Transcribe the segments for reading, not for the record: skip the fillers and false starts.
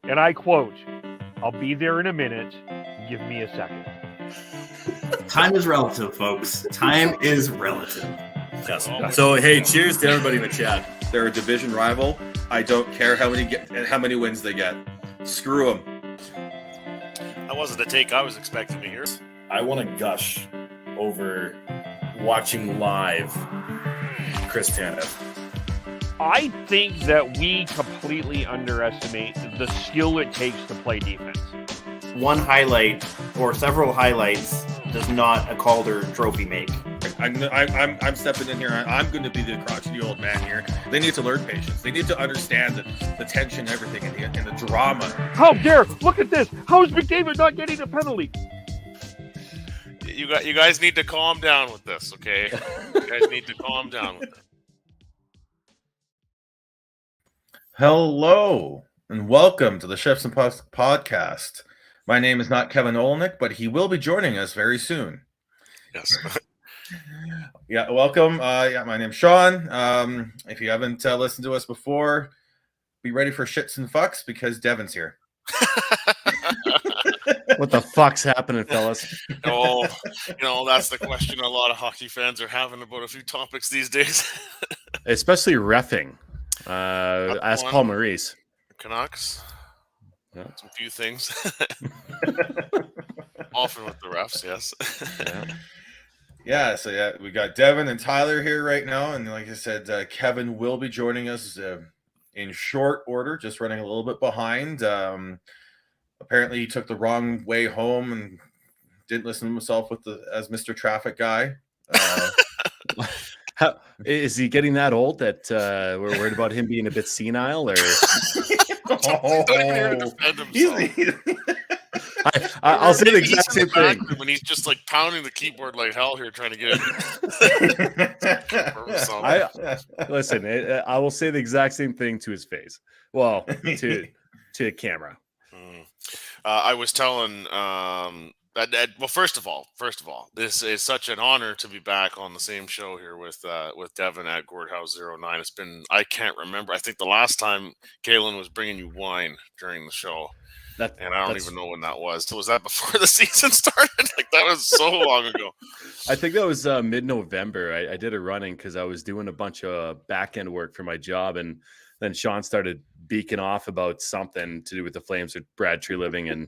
and I quote, "I'll be there in a minute. Give me a second." Time is relative, folks. Time is relative. Yes. So, hey, cheers to everybody in the chat. They're a division rival. I don't care how many wins they get. Screw them. That wasn't the take I was expecting to hear. I want to gush over watching live Chris Tanev. I think that we completely underestimate the skill it takes to play defense. One highlight or several highlights does not a Calder trophy make. I'm stepping in here. I'm going to be the crotchety old man here. They need to learn patience. They need to understand the tension, everything, and the drama. How dare! Look at this. How is McDavid not getting a penalty? You guys need to calm down with this, okay? You guys need to calm down with it. Hello and welcome to the Chefs and Pucks podcast. My name is not Kevin Olnick, but he will be joining us very soon. Yes. Yeah, welcome. My name's Sean. If you haven't listened to us before, be ready for shits and fucks because Devin's here. What the fuck's happening, fellas? Oh, that's the question a lot of hockey fans are having about a few topics these days. Especially reffing. Ask Paul Maurice. Canucks. Yeah. Some few things. Often with the refs, yes. So we got Devin and Tyler here right now. And like I said, Kevin will be joining us in short order, just running a little bit behind. Apparently he took the wrong way home and didn't listen to himself as Mr. Traffic Guy. How, is he getting that old that we're worried about him being a bit senile? Or I'll say the exact same thing. When he's just like pounding the keyboard like hell here, trying to get it. Listen, I will say the exact same thing to his face. Well, to camera. I was telling. Well, first of all, this is such an honor to be back on the same show here with Devin at Gourdhouse 09. It's been, I can't remember. I think the last time Kalen was bringing you wine during the show, and I don't even know when that was. So was that before the season started? Like that was so long ago. I think that was mid-November. I did a running because I was doing a bunch of back-end work for my job, and then Sean started beaking off about something to do with the Flames with Brad Treliving, and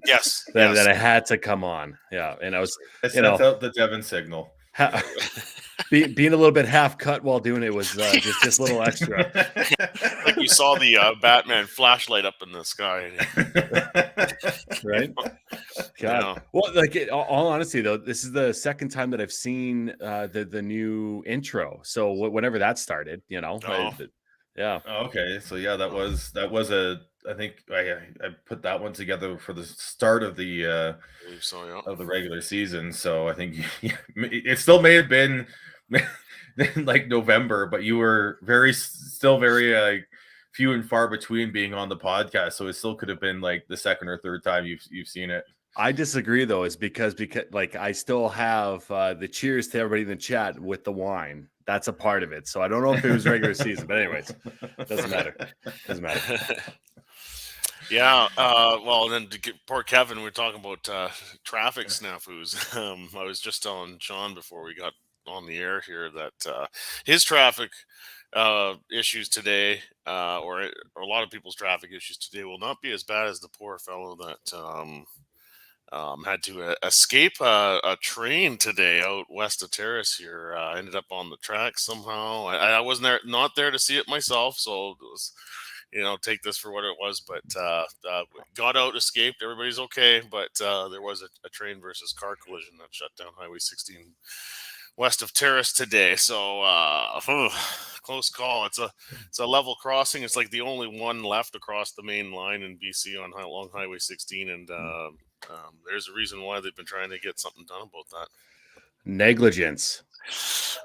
that I had to come on. Yeah, and I was out the Devin signal. Being a little bit half cut while doing it was just a little extra. Like you saw the Batman flashlight up in the sky, right? God. Well, like all honesty though, this is the second time that I've seen the new intro. So whenever that started, yeah. Oh, okay. So yeah, that was I think I put that one together for the start of the of the regular season. So I think it still may have been like November, but you were still very few and far between being on the podcast. So it still could have been like the second or third time you've seen it. I disagree though, is because like I still have the cheers to everybody in the chat with the wine. That's a part of it. So I don't know if it was regular season, but anyways, doesn't matter. Yeah. Well, then poor Kevin, we're talking about traffic snafus. I was just telling Sean before we got on the air here that his traffic issues today, or a lot of people's traffic issues today, will not be as bad as the poor fellow that had to escape a train today out west of Terrace here. Ended up on the track somehow. I wasn't not there to see it myself, so it was, take this for what it was. But got out, escaped. Everybody's okay. But there was a train versus car collision that shut down Highway 16 west of Terrace today. So close call. It's a level crossing. It's like the only one left across the main line in BC along Highway 16, and there's a reason why they've been trying to get something done about that. Negligence.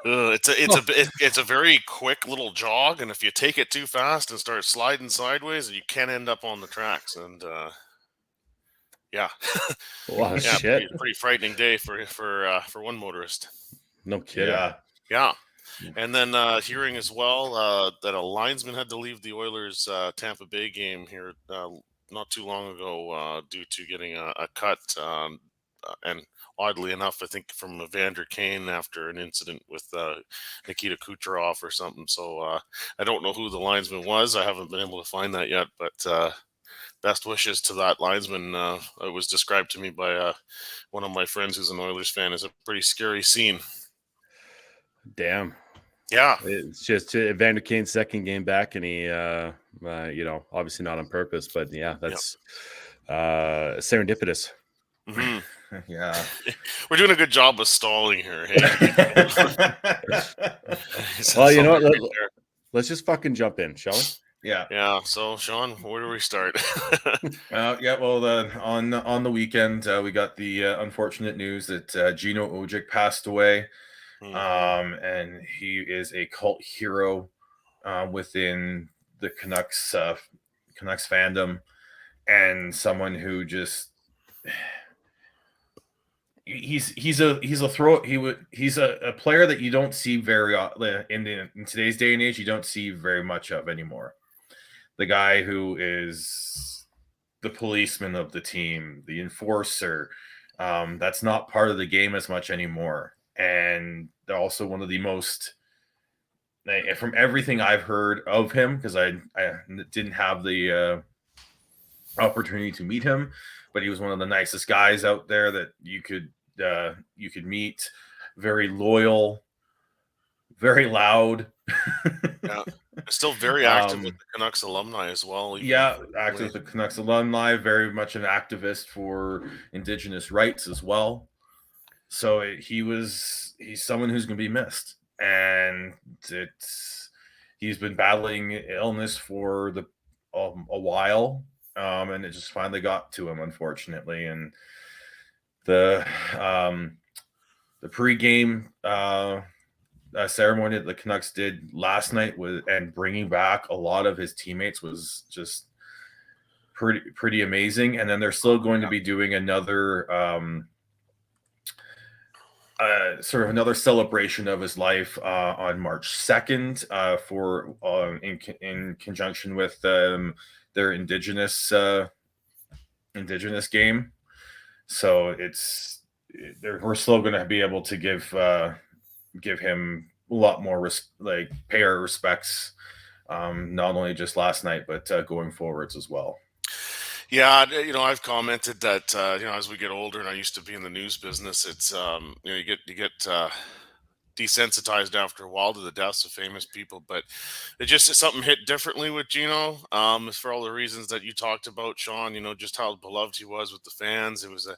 It's a very quick little jog, and if you take it too fast and start sliding sideways, you can end up on the tracks. And yeah, shit. Pretty frightening day for one motorist. No kidding. Yeah. And then hearing as well that a linesman had to leave the Oilers Tampa Bay game here not too long ago due to getting a cut. And oddly enough, I think from Evander Kane after an incident with Nikita Kucherov or something. So I don't know who the linesman was. I haven't been able to find that yet, but best wishes to that linesman. It was described to me by one of my friends who's an Oilers fan as a pretty scary scene. Damn. Yeah. It's just Evander Kane's second game back, and he, obviously not on purpose, but yeah, that's serendipitous. Mm-hmm. Yeah. We're doing a good job of stalling here. Hey? Well, you know what? Let's just fucking jump in, shall we? Yeah. Yeah. So, Sean, where do we start? Yeah. Well, on the weekend, we got the unfortunate news that Gino Odjick passed away. And he is a cult hero within the Canucks fandom, and someone who just he's a player that you don't see very in today's day and age. You don't see very much of anymore. The guy who is the policeman of the team, the enforcer, that's not part of the game as much anymore. And also one of the most, from everything I've heard of him, because I didn't have the opportunity to meet him, but he was one of the nicest guys out there that you could meet. Very loyal, very loud. Yeah, still very active with the Canucks alumni as well. Active with the Canucks alumni, very much an activist for Indigenous rights as well. So he's someone who's going to be missed, and he's been battling illness for a while, and it just finally got to him, unfortunately. And the pregame ceremony that the Canucks did last night and bringing back a lot of his teammates was just pretty amazing. And then they're still going to be doing another sort of another celebration of his life on March 2nd in conjunction with their Indigenous game. So we're still going to be able to give him a lot more pay our respects, not only just last night but going forwards as well. Yeah, I've commented that as we get older, and I used to be in the news business, it's you get desensitized after a while to the deaths of famous people, but it just something hit differently with Gino. For all the reasons that you talked about, Sean, just how beloved he was with the fans. It was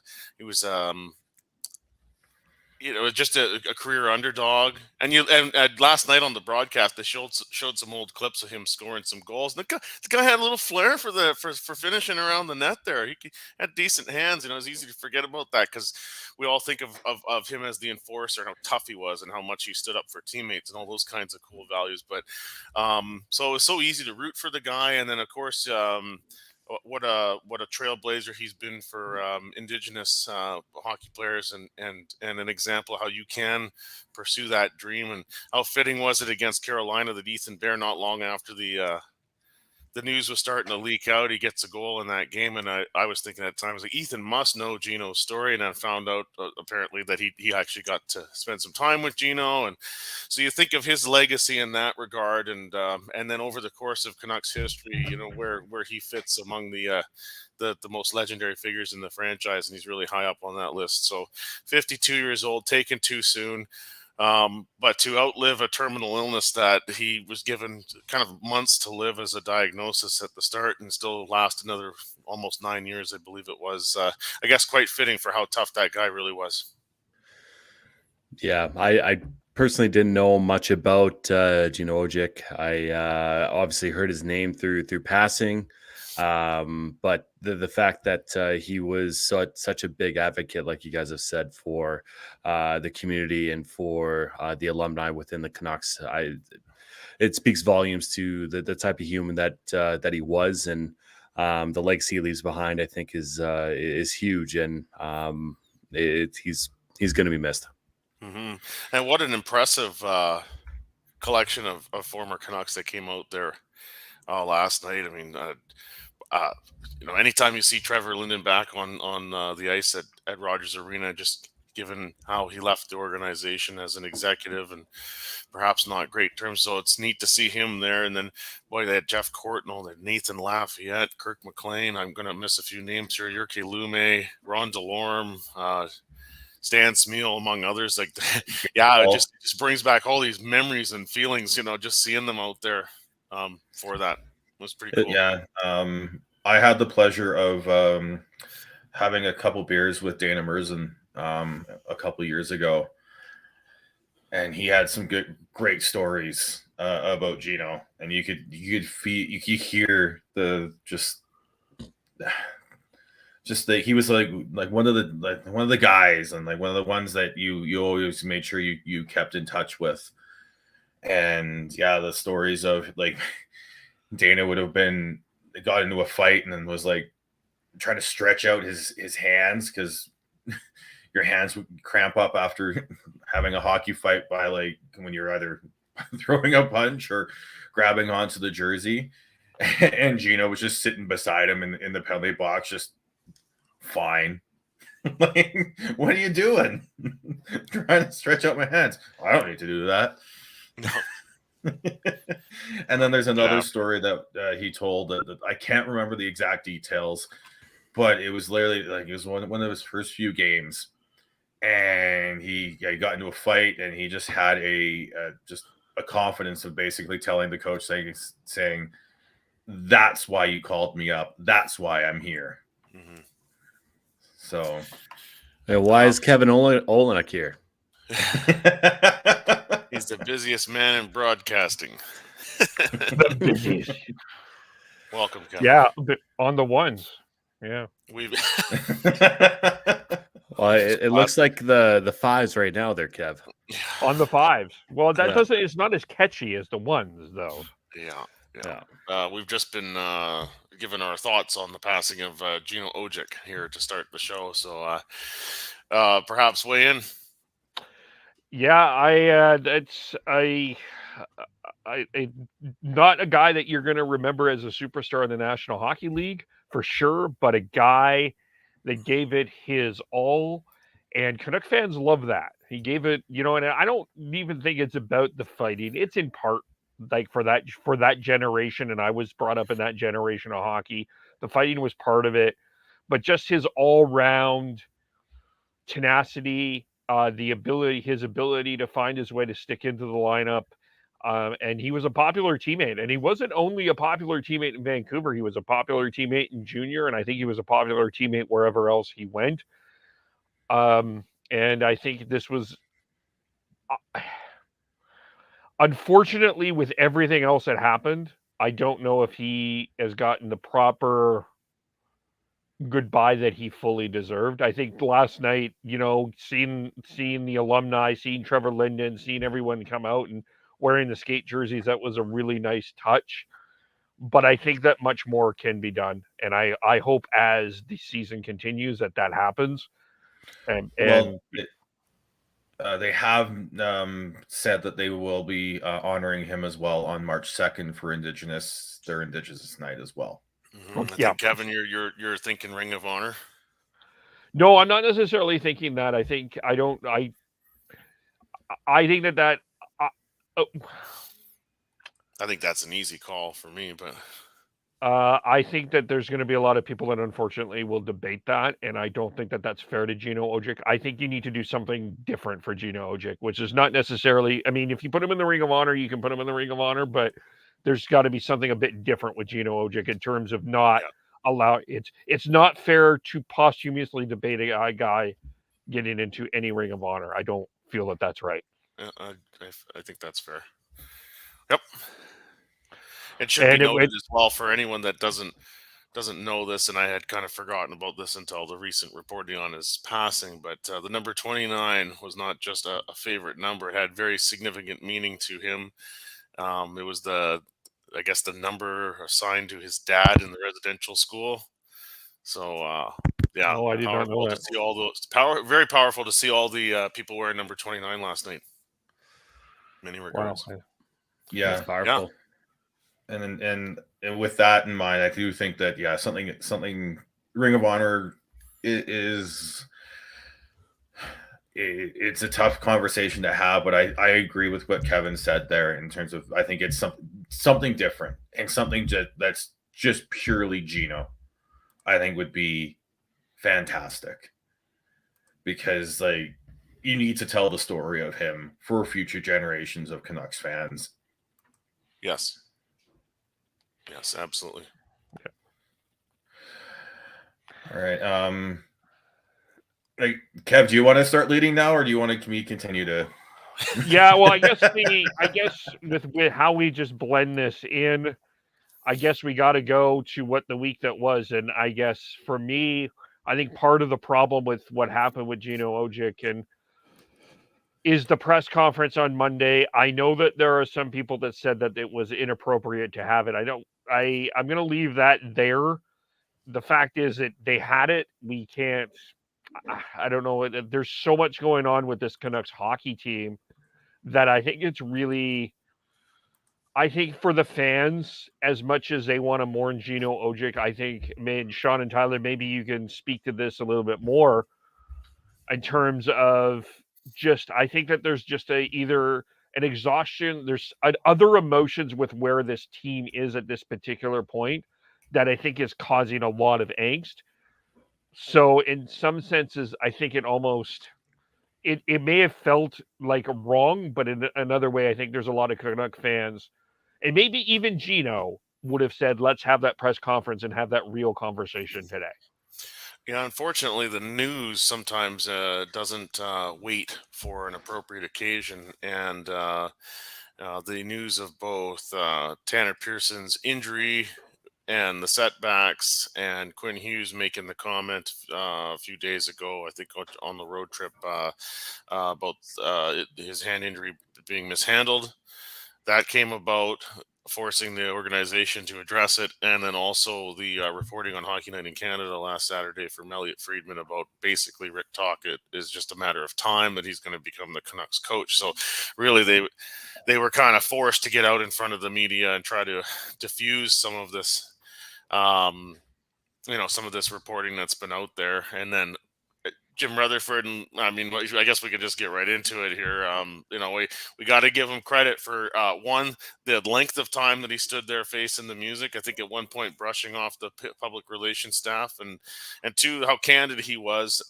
just a career underdog. And last night on the broadcast, they showed some old clips of him scoring some goals. And the guy had a little flair for finishing around the net there. He had decent hands. It's easy to forget about that because we all think of him as the enforcer, how tough he was and how much he stood up for teammates and all those kinds of cool values. But so it was so easy to root for the guy. And then, of course, what a trailblazer he's been for Indigenous hockey players, and an example of how you can pursue that dream. And how fitting was it against Carolina that Ethan Bear, not long after the news was starting to leak out, he gets a goal in that game. And I was thinking at times, like, Ethan must know Gino's story. And I found out apparently that he actually got to spend some time with Gino. And so you think of his legacy in that regard. And then over the course of Canucks history, where he fits among the most legendary figures in the franchise. And he's really high up on that list. So 52 years old, taken too soon. But to outlive a terminal illness that he was given kind of months to live as a diagnosis at the start, and still last another almost 9 years, I believe it was, I guess quite fitting for how tough that guy really was. Yeah, I personally didn't know much about Gino Odjick. I obviously heard his name through passing. But the fact that he was such a big advocate, like you guys have said, for the community and for the alumni within the Canucks, it speaks volumes to the type of human that he was, and the legacy he leaves behind, I think, is huge, and he's going to be missed. Mm-hmm. And what an impressive collection of former Canucks that came out there last night. I mean, anytime you see Trevor Linden back on the ice at Rogers Arena, just given how he left the organization as an executive and perhaps not great terms. So it's neat to see him there. And then, boy, they had Jeff Courtnall, they had Nathan Lafayette, Kirk McLean. I'm going to miss a few names here. Yurke Lume, Ron Delorme, Stan Smeal, among others. Like, yeah, it just brings back all these memories and feelings, just seeing them out there for that. It was pretty cool. Yeah. I had the pleasure of having a couple beers with Dana Merzen a couple years ago, and he had some great stories about Gino, and you could hear the just that he was like one of the guys, and like one of the ones that you always made sure you kept in touch with. And yeah, the stories of like Dana would have got into a fight and then was like trying to stretch out his hands because your hands would cramp up after having a hockey fight by like when you're either throwing a punch or grabbing onto the jersey. And Gino was just sitting beside him in the penalty box, just fine. Like, what are you doing? Trying to stretch out my hands. I don't need to do that. No. And then there's another story that he told that I can't remember the exact details, but it was literally like it was one of his first few games, and he got into a fight, and he just had just a confidence of basically telling the coach saying, "That's why you called me up. That's why I'm here." Mm-hmm. So, why is Kevin Olenek here? He's the busiest man in broadcasting. The busiest. Welcome, Kevin. Yeah, on the ones. Yeah. We've Well, it looks like the fives right now there, Kev. On the fives. Well, that doesn't. It's not as catchy as the ones, though. Yeah. We've just been given our thoughts on the passing of Gino Odjick here to start the show. So perhaps weigh in. Yeah, I not a guy that you're going to remember as a superstar in the National Hockey League for sure, but a guy that gave it his all, and Canuck fans love that. He gave it, and I don't even think it's about the fighting. It's in part like for that generation, and I was brought up in that generation of hockey. The fighting was part of it, but just his all-round tenacity, his ability to find his way to stick into the lineup. And he was a popular teammate, and he wasn't only a popular teammate in Vancouver. He was a popular teammate in junior, and I think he was a popular teammate wherever else he went. And I think this was, unfortunately, with everything else that happened, I don't know if he has gotten the proper goodbye that he fully deserved. I think last night, seeing the alumni, seeing Trevor Linden, seeing everyone come out and wearing the skate jerseys, that was a really nice touch. But I think that much more can be done, and I hope as the season continues that happens. And they have said that they will be honoring him as well on March 2nd for their Indigenous night as well. Mm-hmm. I think, Kevin, you're thinking Ring of Honor. No, I'm not necessarily thinking that. I think that I think that's an easy call for me, but I think that there's going to be a lot of people that unfortunately will debate that, and I don't think that that's fair to Gino Odjick. I think you need to do something different for Gino Odjick, which is not necessarily. I mean, if you put him in the Ring of Honor, you can put him in the Ring of Honor, but there's got to be something a bit different with Gino Odjick in terms of not allow. It's not fair to posthumously debate a guy getting into any Ring of Honor. I don't feel that that's right. I think that's fair. Yep. It should be noted as well for anyone that doesn't know this, and I had kind of forgotten about this until the recent reporting on his passing, but the number 29 was not just a favorite number. It had very significant meaning to him. It was the number assigned to his dad in the residential school. So, I did not know that. To see all those very powerful to see all the people wearing number 29 last night. Many regards. Wow. Yeah, it's powerful. And with that in mind, I do think that something Ring of Honor is it's a tough conversation to have, but I agree with what Kevin said there in terms of I think it's something different and something that's just purely Gino. I think would be fantastic because like you need to tell the story of him for future generations of Canucks fans. Yes. Yes, absolutely. All right. Like Kev, do you want to start leading now, or do you want me continue to? Yeah, well, I guess with how we just blend this in, I guess we got to go to what the week that was, and I guess for me, I think part of the problem with what happened with Gino Odjick and is the press conference on Monday. I know that there are some people that said that it was inappropriate to have it. I'm going to leave that there. The fact is that they had it. We can't. I don't know. There's so much going on with this Canucks hockey team that I think it's really. I think for the fans, as much as they want to mourn Gino Odjick, I think, Sean and Tyler, maybe you can speak to this a little bit more in terms of just, I think that there's just either an exhaustion, there's other emotions with where this team is at this particular point that I think is causing a lot of angst. So in some senses, I think it may have felt like wrong, but in another way, I think there's a lot of Canuck fans, and maybe even Gino would have said, let's have that press conference and have that real conversation today. Yeah, unfortunately, the news sometimes doesn't wait for an appropriate occasion, and the news of both Tanner Pearson's injury and the setbacks, and Quinn Hughes making the comment a few days ago, I think on the road trip, about his hand injury being mishandled. That came about, forcing the organization to address it, and then also the reporting on Hockey Night in Canada last Saturday from Elliot Friedman about basically Rick Tocchet is just a matter of time that he's going to become the Canucks coach. So really they were kind of forced to get out in front of the media and try to diffuse some of this some of this reporting that's been out there. And then Jim Rutherford, and I mean, I guess we could just get right into it here. We got to give him credit for one, the length of time that he stood there facing the music. I think at one point brushing off the public relations staff, and two, how candid he was.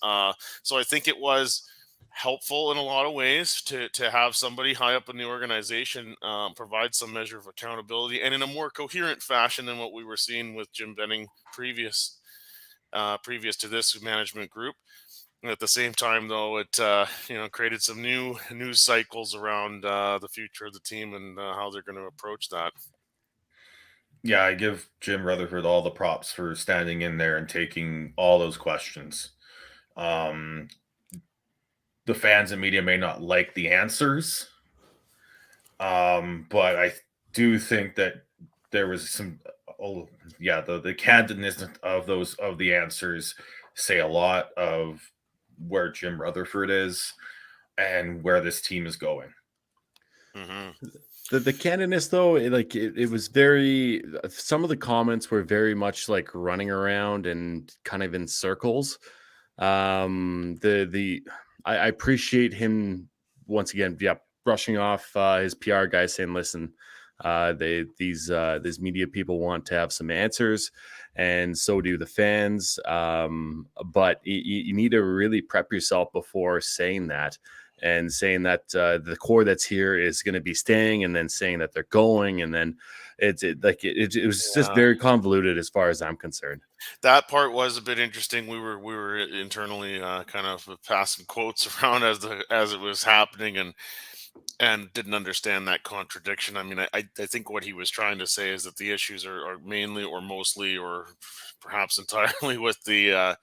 So I think it was helpful in a lot of ways to have somebody high up in the organization provide some measure of accountability, and in a more coherent fashion than what we were seeing with Jim Benning previous to this management group. At the same time, though, it created some new news cycles around the future of the team and how they're going to approach that. Yeah, I give Jim Rutherford all the props for standing in there and taking all those questions. The fans and media may not like the answers, but I do think that there was some. The candidness of the answers say a lot of where Jim Rutherford is and where this team is going. Mm-hmm. The candidness, though, it was very. Some of the comments were very much like running around and kind of in circles. I appreciate him once again. Yeah, brushing off his PR guy, saying, "Listen, these media people want to have some answers, and so do the fans. But you need to really prep yourself before saying that." And saying that the core that's here is going to be staying, and then saying that they're going, and then it was just very convoluted as far as I'm concerned. That part was a bit interesting. We were internally kind of passing quotes around as it was happening, and didn't understand that contradiction. I mean, I think what he was trying to say is that the issues are mainly or mostly or perhaps entirely with the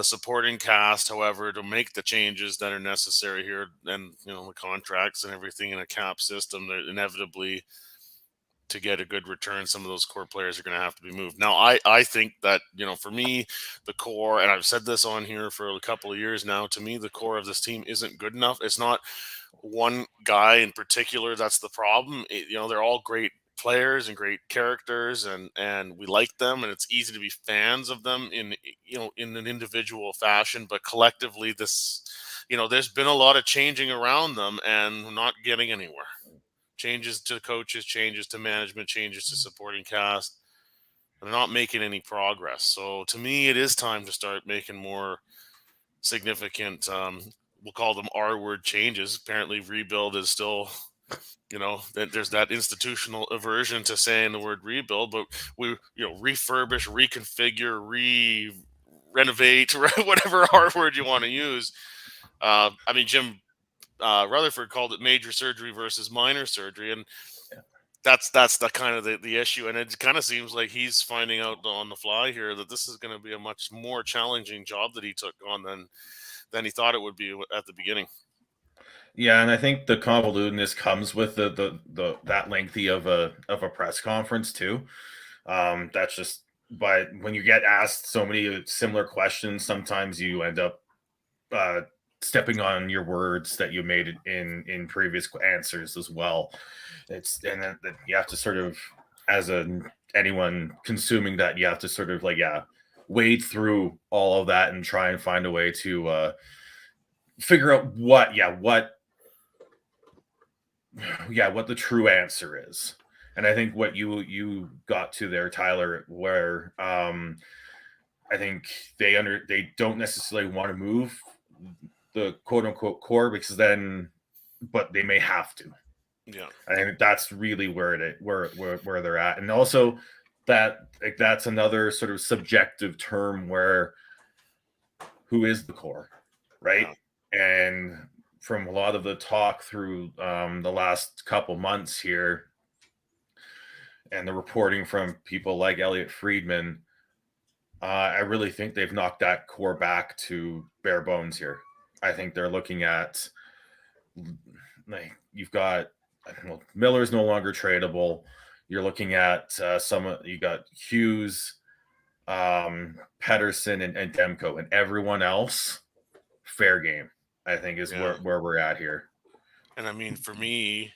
supporting cast. However, to make the changes that are necessary here, and the contracts and everything in a cap system, that inevitably, to get a good return, some of those core players are going to have to be moved. Now, I think that, for me, the core, and I've said this on here for a couple of years now, to me, the core of this team isn't good enough. It's not one guy in particular that's the problem. They're all great players and great characters, and we like them, and it's easy to be fans of them in an individual fashion, but collectively there's been a lot of changing around them, and we're not getting anywhere. Changes to coaches, changes to management, changes to supporting cast. They're not making any progress. So to me, it is time to start making more significant, we'll call them R-word changes. Apparently rebuild is still, there's that institutional aversion to saying the word rebuild, but we, refurbish, reconfigure, renovate, whatever R-word you want to use. Jim Rutherford called it major surgery versus minor surgery, and that's the kind of the issue. And it kind of seems like he's finding out on the fly here that this is going to be a much more challenging job that he took on than he thought it would be at the beginning. Yeah, and I think the convolutedness comes with the that lengthy of a press conference too. That's just, but when you get asked so many similar questions, sometimes you end up stepping on your words that you made in previous answers as well. And then you have to sort of, as anyone consuming that, you have to sort of wade through all of that and try and find a way to figure out what the true answer is. And I think what you got to there, Tyler, where I think they don't necessarily want to move the quote unquote core but they may have to. Yeah, I think that's really where they're at, and also that's another sort of subjective term where who is the core, right? Yeah. And from a lot of the talk through the last couple months here, and the reporting from people like Elliot Friedman, I really think they've knocked that core back to bare bones here. I think they're looking at, you've got, Miller's no longer tradable. You're looking at you got Hughes, Pedersen, and Demko, and everyone else fair game, I think, is where we're at here. And for me,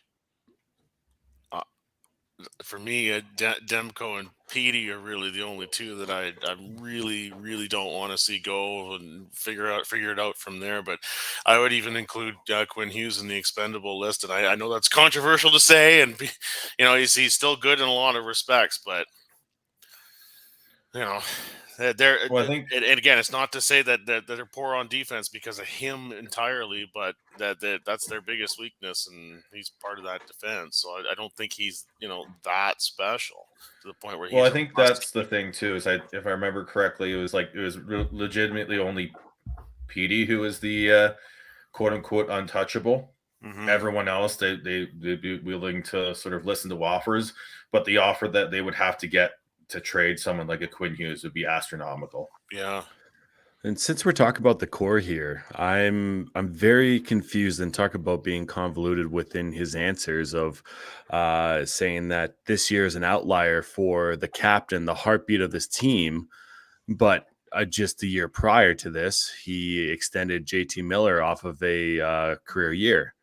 Demko and Petey are really the only two that I really, really don't want to see go and figure it out from there. But I would even include Quinn Hughes in the expendable list. And I know that's controversial to say, and he's still good in a lot of respects, but I think, and again, it's not to say that they're poor on defense because of him entirely, but that's their biggest weakness, and he's part of that defense. So I don't think he's that special to the point where he's. Well, I think that's the thing too. Is if I remember correctly, it was legitimately only Petey who was the quote unquote untouchable. Mm-hmm. Everyone else, they'd be willing to sort of listen to offers, but the offer that they would have to get to trade someone like a Quinn Hughes would be astronomical. Yeah. And since we're talking about the core here, I'm very confused and talk about being convoluted within his answers of saying that this year is an outlier for the captain, the heartbeat of this team. But just the year prior to this, he extended JT Miller off of a career year.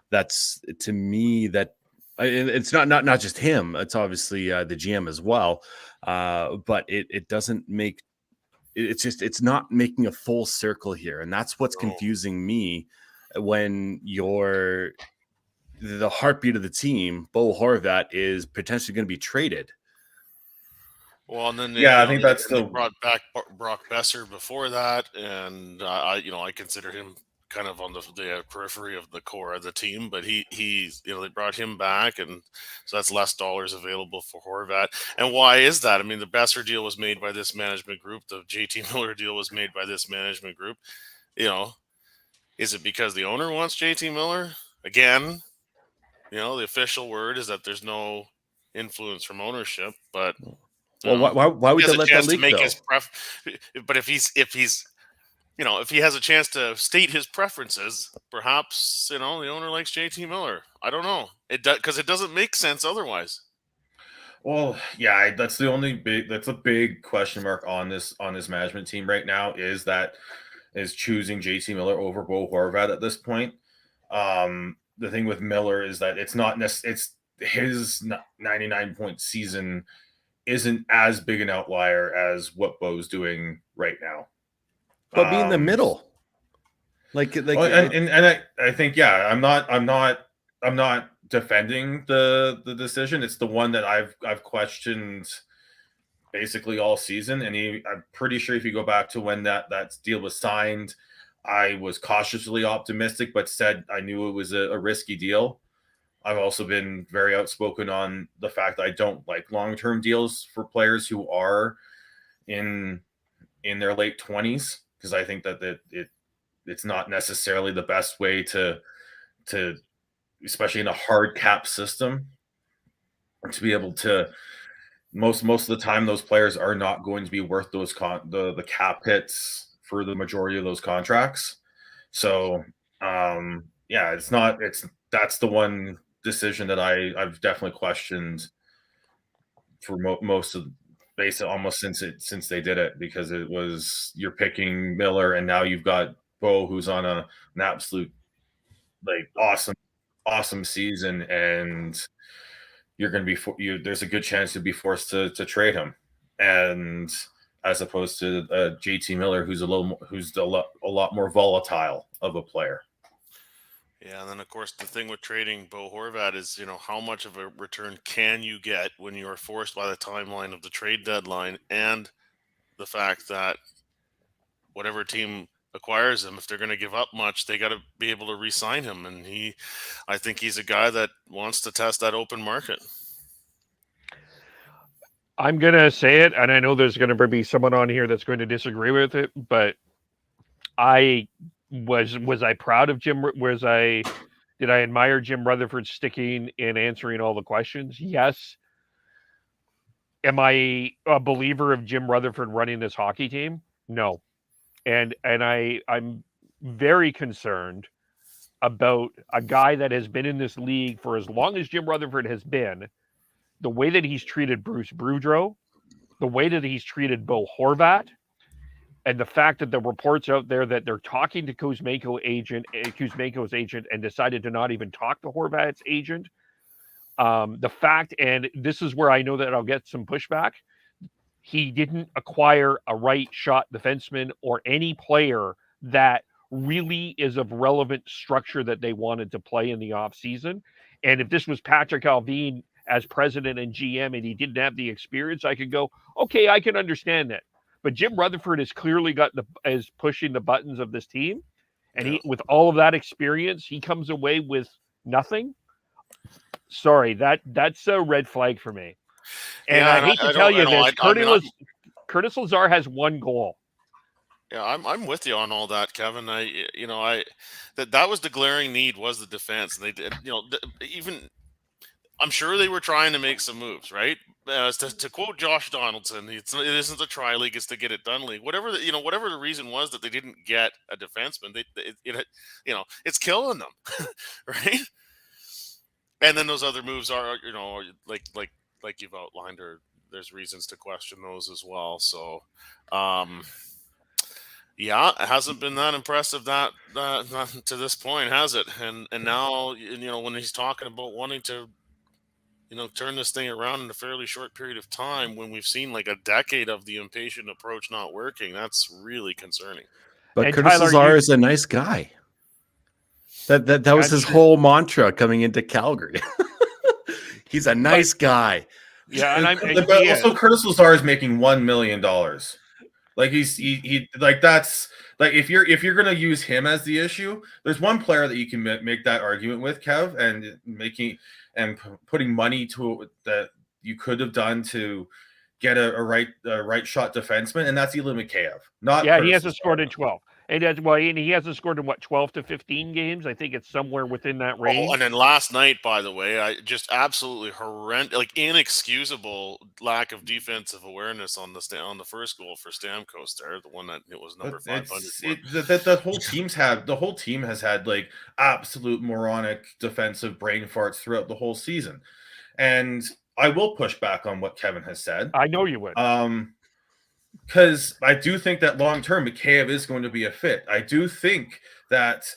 That's, to me, that it's not just him. It's obviously the GM as well. But it doesn't make, it's not making a full circle here. And that's what's confusing me when the heartbeat of the team, Bo Horvat, is potentially going to be traded. Well, and then I think that's they brought back Brock Besser before that, and I consider him kind of on the periphery of the core of the team, but he they brought him back, and so that's less dollars available for Horvat. And why is that? I mean, the Besser deal was made by this management group. The JT Miller deal was made by this management group. Is it because the owner wants JT Miller? Again, the official word is that there's no influence from ownership, but why would they let that leak, though? But if he has a chance to state his preferences, perhaps, the owner likes JT Miller. I don't know. Because it doesn't make sense otherwise. Well, yeah, that's a big question mark on this management team right now, is choosing JT Miller over Bo Horvat at this point. The thing with Miller is that it's his 99-point season isn't as big an outlier as what Bo's doing right now. But be in the middle. I think, yeah, I'm not defending the decision. It's the one that I've questioned basically all season. And I'm pretty sure if you go back to when that deal was signed, I was cautiously optimistic, but said I knew it was a risky deal. I've also been very outspoken on the fact that I don't like long-term deals for players who are in their late 20s, because I think that it's not necessarily the best way to especially in a hard cap system, to be able to most of the time those players are not going to be worth those the cap hits for the majority of those contracts. So yeah, that's the one decision that I've definitely questioned for most of basically almost since they did it, because it was, you're picking Miller and now you've got Bo, who's on an absolute like awesome season, and you're going to be there's a good chance you'll be forced to trade him, and as opposed to JT Miller, who's a lot more volatile of a player. Yeah, and then of course the thing with trading Bo Horvat is, how much of a return can you get when you are forced by the timeline of the trade deadline, and the fact that whatever team acquires him, if they're going to give up much, they got to be able to re-sign him. And I think he's a guy that wants to test that open market. I'm going to say it, and I know there's going to be someone on here that's going to disagree with it, but was I proud of Jim? Did I admire Jim Rutherford sticking and answering all the questions? Yes. Am I a believer of Jim Rutherford running this hockey team? No. And I'm very concerned about a guy that has been in this league for as long as Jim Rutherford has been, the way that he's treated Bruce Boudreau, the way that he's treated Bo Horvat, and the fact that the reports out there that they're talking to Kuzmenko's agent and decided to not even talk to Horvat's agent. The fact, and this is where I know that I'll get some pushback, he didn't acquire a right shot defenseman or any player that really is of relevant structure that they wanted to play in the offseason. And if this was Patrick Alvin as president and GM and he didn't have the experience, I could go, okay, I can understand that. But Jim Rutherford has clearly is pushing the buttons of this team. And he, with all of that experience, he comes away with nothing. Sorry, that's a red flag for me. And I hate to tell you this, Curtis Lazar has one goal. Yeah, I'm with you on all that, Kevin. That was the glaring need, was the defense. And they did, even I'm sure they were trying to make some moves, right? To quote Josh Donaldson, it isn't a try league; it's to get it done league. Whatever the reason was that they didn't get a defenseman, it's killing them, right? And then those other moves are, like you've outlined, there's reasons to question those as well. So, yeah, it hasn't been that impressive that to this point, has it? And now, when he's talking about wanting to, turn this thing around in a fairly short period of time, when we've seen like a decade of the impatient approach not working, that's really concerning. But and Curtis Lazar is a nice guy. That was his whole mantra coming into Calgary. He's a nice guy. Yeah, and also Curtis Lazar is making $1 million. Like he that's like, if you're gonna use him as the issue, there's one player that you can make that argument with, Kev, and putting money to that you could have done to get a right shot defenseman, and that's Ilya Mikheyev. He hasn't scored in 12. And he hasn't scored in 12 to 15 games. I think it's somewhere within that range. Oh, and then last night, by the way, I just absolutely horrendous, inexcusable lack of defensive awareness on the first goal for Stamkos there, the one that it was number 500. The whole team has had like absolute moronic defensive brain farts throughout the whole season, and I will push back on what Kevin has said. I know you would. Because I do think that long-term, Mikheyev is going to be a fit. I do think that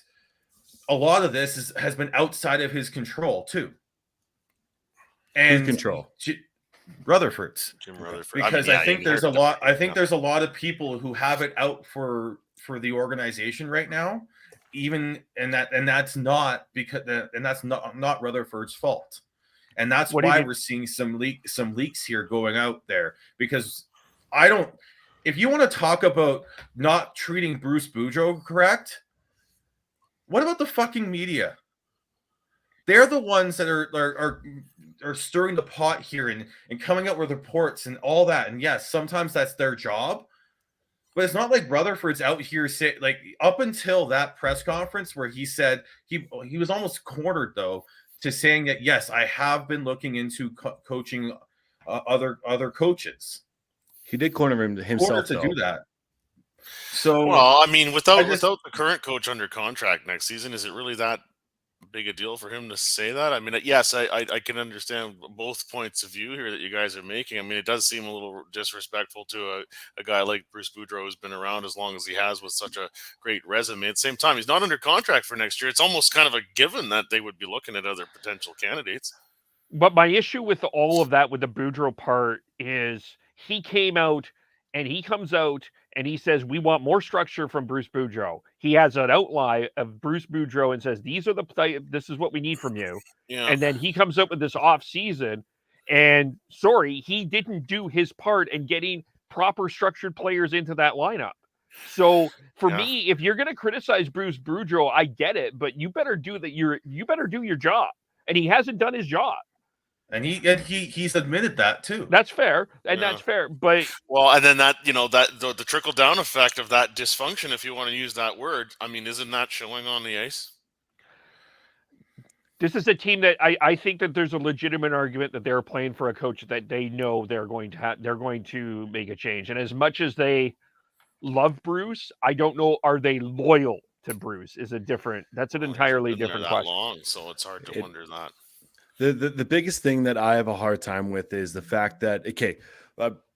a lot of this has been outside of his control, too. and control. Rutherford's. Jim Rutherford. Because I think there's a lot. I think there's a lot of people who have it out for the organization right now, and that's not not Rutherford's fault, and that's why we're seeing some leaks here going out there. Because if you want to talk about not treating Bruce Boudreau correct, what about the fucking media? They're the ones that are stirring the pot here and coming up with reports and all that. And yes, sometimes that's their job. But it's not like Rutherford's out here like up until that press conference where he said he was almost cornered though to saying that yes, I have been looking into coaching other coaches. He did corner him himself to do that. So well, I mean, without the current coach under contract next season, is it really that big a deal for him to say that? I mean, yes, I can understand both points of view here that you guys are making. I mean, it does seem a little disrespectful to a guy like Bruce Boudreau who's been around as long as he has with such a great resume. At the same time, he's not under contract for next year. It's almost kind of a given that they would be looking at other potential candidates. But my issue with all of that with the Boudreau part is he came out and he comes out and he says, we want more structure from Bruce Boudreau. He has an outline of Bruce Boudreau and says, this is what we need from you. Yeah. And then he comes up with this off season and he didn't do his part in getting proper structured players into that lineup. So for me, if you're going to criticize Bruce Boudreau, I get it, but you better do your job. And he hasn't done his job. And he's admitted that too. That's fair, and that's fair. But and then that the trickle down effect of that dysfunction, if you want to use that word, I mean, isn't that showing on the ice? This is a team that I think that there's a legitimate argument that they're playing for a coach that they know they're going to make a change. And as much as they love Bruce, I don't know, are they loyal to Bruce? That's an entirely different question. Long, so it's hard to wonder that. The biggest thing that I have a hard time with is the fact that,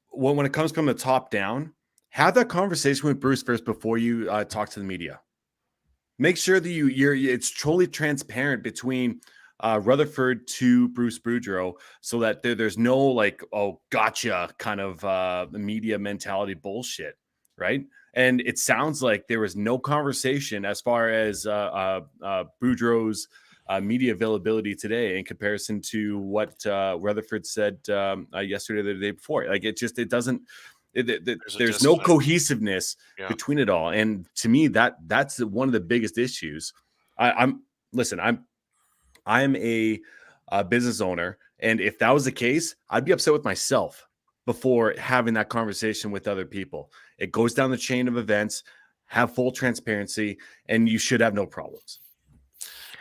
when it comes from the top down, have that conversation with Bruce first before you talk to the media. Make sure that it's totally transparent between Rutherford to Bruce Boudreau so that there's no like, oh, gotcha kind of media mentality bullshit, right? And it sounds like there was no conversation as far as Boudreau's media availability today in comparison to what Rutherford said yesterday or the day before. Like there's no cohesiveness between it all. And to me, that's one of the biggest issues. I'm a business owner. And if that was the case, I'd be upset with myself before having that conversation with other people. It goes down the chain of events, have full transparency, and you should have no problems.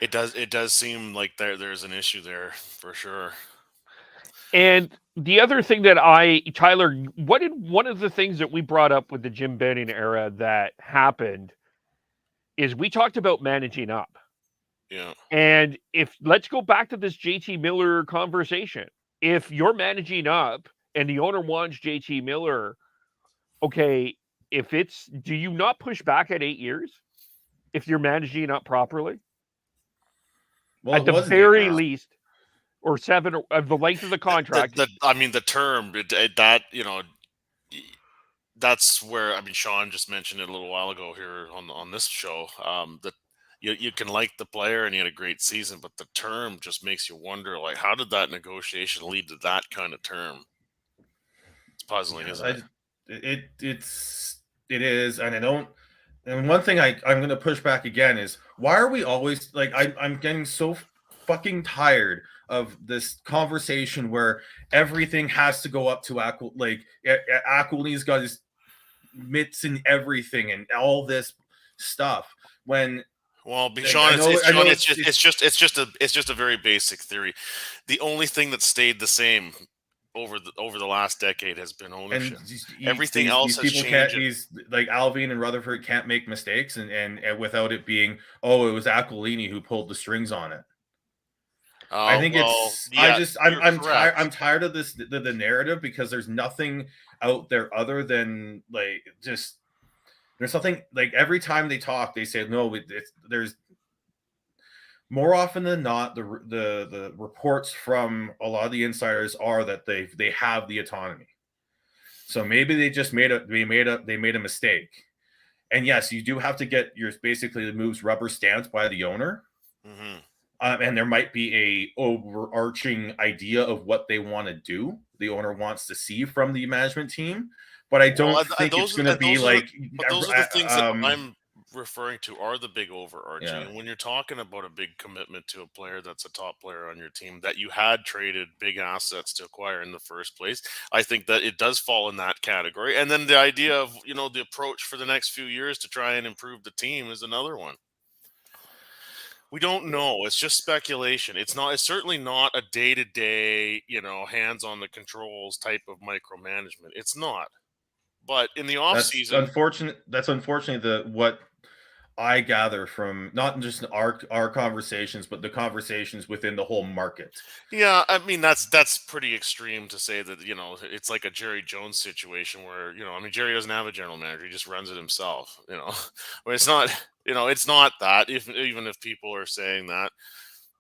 It does seem like there's an issue there for sure. And the other thing that Tyler, one of the things that we brought up with the Jim Benning era that happened is we talked about managing up. Yeah. And let's go back to this JT Miller conversation. If you're managing up and the owner wants JT Miller, okay, do you not push back at 8 years if you're managing up properly? Well, at the very least, or 7 of the length of the contract. The term that's where, I mean, Sean just mentioned it a little while ago here on this show, that you can like the player and he had a great season, but the term just makes you wonder, like, how did that negotiation lead to that kind of term? It's puzzling, isn't it? It is, and I don't. And one thing I'm going to push back again is, why are we always like, I'm getting so fucking tired of this conversation where everything has to go up to Aquilini's got his mitts and everything and all this stuff. When Sean, it's just a very basic theory. The only thing that stayed the same over the last decade has been ownership. Everything else has changed. These like Alvin and Rutherford can't make mistakes, and without it being, it was Aquilini who pulled the strings on it. I think I'm tired of this the narrative, because there's nothing out there other than there's something, like every time they talk they say no, more often than not, the reports from a lot of the insiders are that they have the autonomy. So maybe they just made a mistake. And yes, you do have to get your basically the moves rubber stamped by the owner. Mm-hmm. And there might be a overarching idea of what they want to do. The owner wants to see from the management team, but I don't think it's going to be like. But those are the things that I'm referring to are the big overarching. Yeah. And when you're talking about a big commitment to a player that's a top player on your team that you had traded big assets to acquire in the first place, I think that it does fall in that category. And then the idea of, the approach for the next few years to try and improve the team is another one. We don't know. It's just speculation. It's certainly not a day-to-day, hands on the controls type of micromanagement. It's not. But in the off season, that's unfortunately what I gather from not just our conversations, but the conversations within the whole market. Yeah, I mean that's pretty extreme to say that it's like a Jerry Jones situation where Jerry doesn't have a general manager; he just runs it himself. But it's not it's not that even if people are saying that,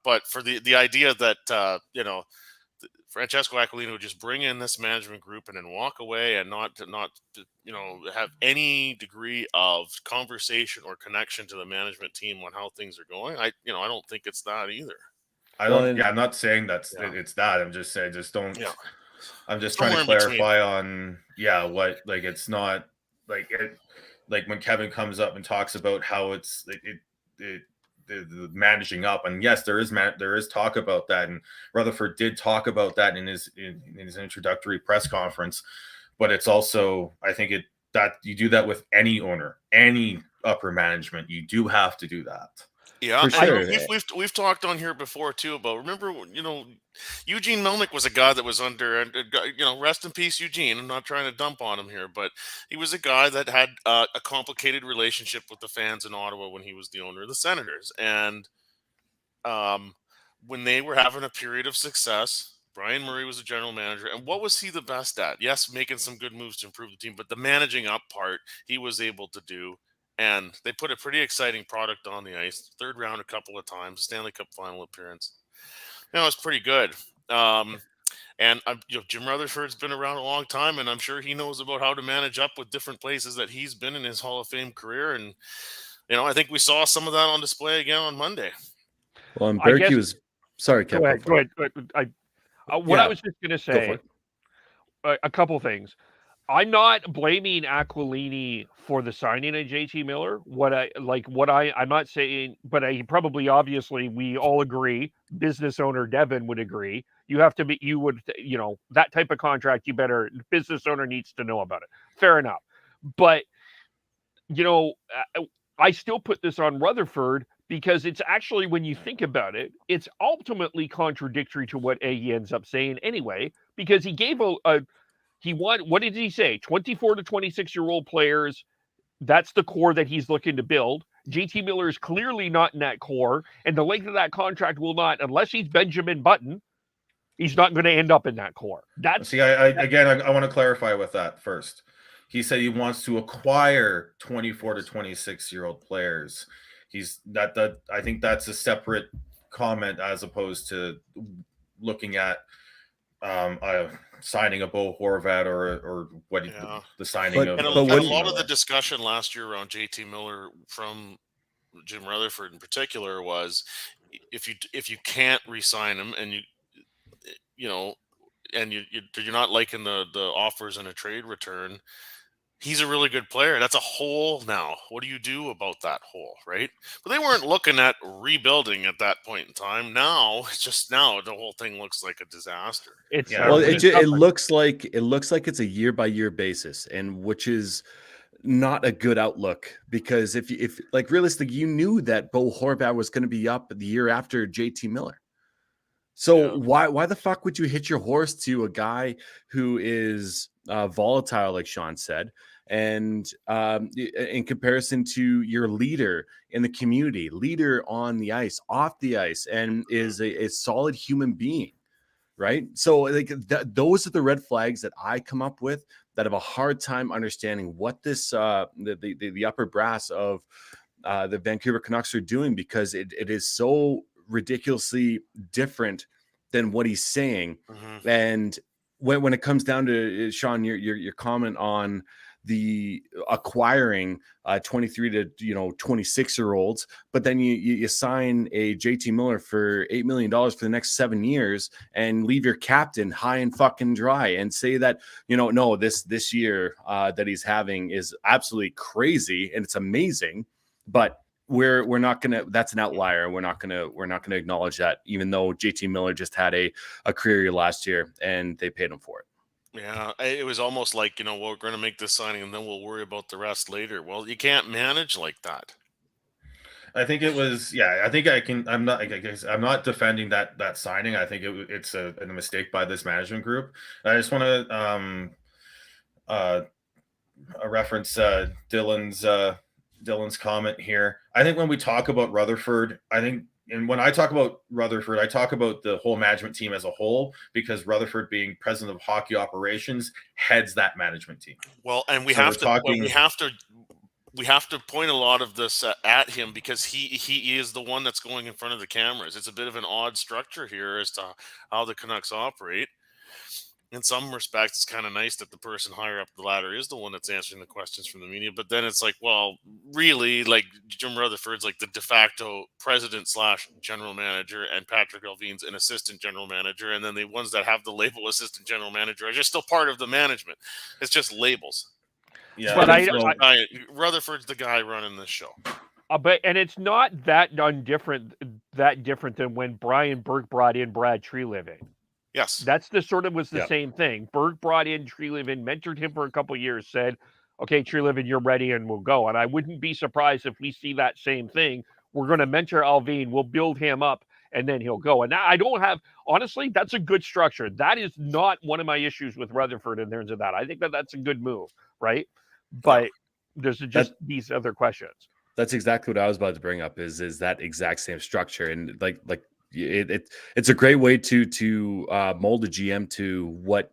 but for the idea that Francesco Aquilino would just bring in this management group and then walk away and not have any degree of conversation or connection to the management team on how things are going. I don't think it's that either. I'm not saying it's that. I'm just saying I'm just trying to clarify on what it's not like when Kevin comes up and talks about how it's the managing up, and yes, there is talk about that, and Rutherford did talk about that in his introductory press conference. But it's also, I think that you do that with any owner, any upper management, you do have to do that. Yeah, for sure. We've talked on here before too about, remember, Eugene Melnyk was a guy that was under, and rest in peace, Eugene. I'm not trying to dump on him here, but he was a guy that had a complicated relationship with the fans in Ottawa when he was the owner of the Senators, and when they were having a period of success, Brian Murray was the general manager, and what was he the best at? Yes, making some good moves to improve the team, but the managing up part he was able to do. And they put a pretty exciting product on the ice. Third round a couple of times, Stanley Cup final appearance. It's pretty good. And Jim Rutherford's been around a long time, and I'm sure he knows about how to manage up with different places that he's been in his Hall of Fame career. And I think we saw some of that on display again on Monday. Well, and Berkey was sorry, Kevin. Go ahead. I was just going to say a couple things. I'm not blaming Aquilini for the signing of JT Miller. I'm not saying, but obviously we all agree, business owner Devin would agree. That type of contract, business owner needs to know about it. Fair enough. But, I still put this on Rutherford because it's actually, when you think about it, it's ultimately contradictory to what he ends up saying anyway, because he gave what did he say? 24 to 26-year-old players. That's the core that he's looking to build. JT Miller is clearly not in that core, and the length of that contract will not, unless he's Benjamin Button, he's not going to end up in that core. I want to clarify with that first. He said he wants to acquire 24 to 26-year-old players. I think that's a separate comment as opposed to looking at signing a Bo Horvat or the signing of. And a lot of the discussion last year around JT Miller from Jim Rutherford in particular was if you can't re-sign him and you're not liking the offers and a trade return, he's a really good player. That's a hole now. What do you do about that hole, right? But they weren't looking at rebuilding at that point in time. Now, the whole thing looks like a disaster. It looks like it's a year by year basis, and which is not a good outlook, because if like realistically, you knew that Bo Horvat was going to be up the year after JT Miller. So why the fuck would you hitch your horse to a guy who is volatile, like Sean said, and in comparison to your leader in the community, leader on the ice, off the ice, and is a solid human being, right? So those are the red flags that I come up with that have a hard time understanding what this the upper brass of the Vancouver Canucks are doing, because it is so ridiculously different than what he's saying. Mhm. And when it comes down to Sean, your comment on the acquiring 23 to 26-year-olds, but then you sign a JT Miller for $8 million for the next 7 years and leave your captain high and fucking dry and say that no, this year that he's having is absolutely crazy and it's amazing, but we're not gonna. That's an outlier. We're not gonna acknowledge that, even though JT Miller just had a career year last year and they paid him for it. Yeah, it was almost like, we're going to make this signing and then we'll worry about the rest later. Well, you can't manage like that. I think it was, yeah. I think I can. I'm not. I guess I'm not defending that signing. I think it's a mistake by this management group. I just want to reference Dylan's comment here. I think when we talk about Rutherford, and when I talk about Rutherford, I talk about the whole management team as a whole, because Rutherford, being president of hockey operations, heads that management team. Well, and we So have we're to talking- we have to point a lot of this at him, because he is the one that's going in front of the cameras. It's a bit of an odd structure here as to how the Canucks operate. In some respects, it's kind of nice that the person higher up the ladder is the one that's answering the questions from the media. But then it's like, well, really, like Jim Rutherford's like the de facto president / general manager, and Patrick Alvin's an assistant general manager. And then the ones that have the label assistant general manager are just still part of the management. It's just labels. Yeah, But Rutherford's the guy running this show. And it's not that different than when Brian Burke brought in Brad Treliving. Yes. That's the same thing. Burke brought in Treliving, mentored him for a couple of years, said, okay, Treliving, you're ready and we'll go. And I wouldn't be surprised if we see that same thing. We're going to mentor Alvin, we'll build him up, and then he'll go. And I don't have, honestly, that's a good structure. That is not one of my issues with Rutherford in terms of that. I think that's a good move, right? But there's just these other questions. That's exactly what I was about to bring up, is that exact same structure. And like it's a great way to mold a GM to what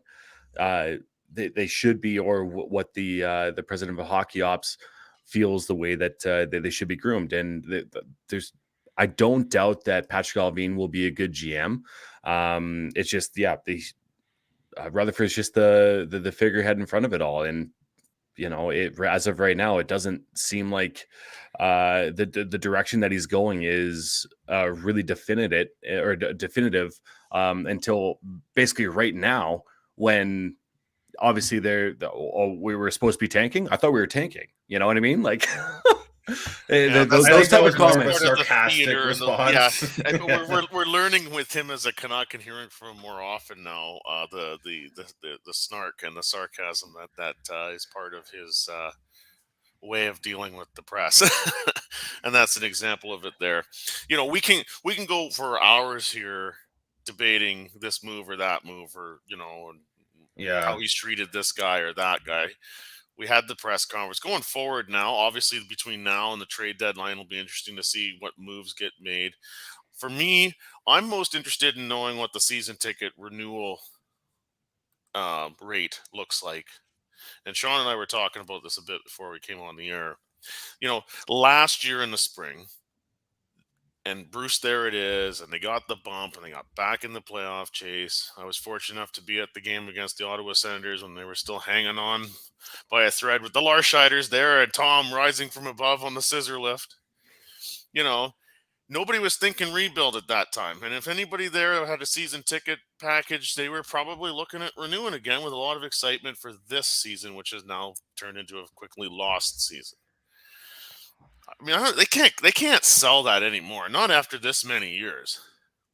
they should be, or what the president of hockey ops feels the way that they should be groomed. And I don't doubt that Patrick Alvin will be a good GM. It's just Rutherford's just the figurehead in front of it all. And as of right now, it doesn't seem like the direction that he's going is really definitive until basically right now, when obviously we were supposed to be tanking. I thought we were tanking. You know what I mean? Like those type of comments. Sarcastic response. We're learning with him as a Canuck and hearing from him more often now. The snark and the sarcasm that is part of his way of dealing with the press, and that's an example of it. There, we can go for hours here debating this move or that move, or how he's treated this guy or that guy. We had the press conference. Going forward now, obviously between now and the trade deadline, will be interesting to see what moves get made. For me, I'm most interested in knowing what the season ticket renewal rate looks like. And Sean and I were talking about this a bit before we came on the air. Last year in the spring, and Bruce, there it is, and they got the bump, and they got back in the playoff chase. I was fortunate enough to be at the game against the Ottawa Senators when they were still hanging on by a thread with the Larscheiders there, and Tom rising from above on the scissor lift. Nobody was thinking rebuild at that time. And if anybody there had a season ticket package, they were probably looking at renewing again with a lot of excitement for this season, which has now turned into a quickly lost season. I mean, they can't sell that anymore. Not after this many years.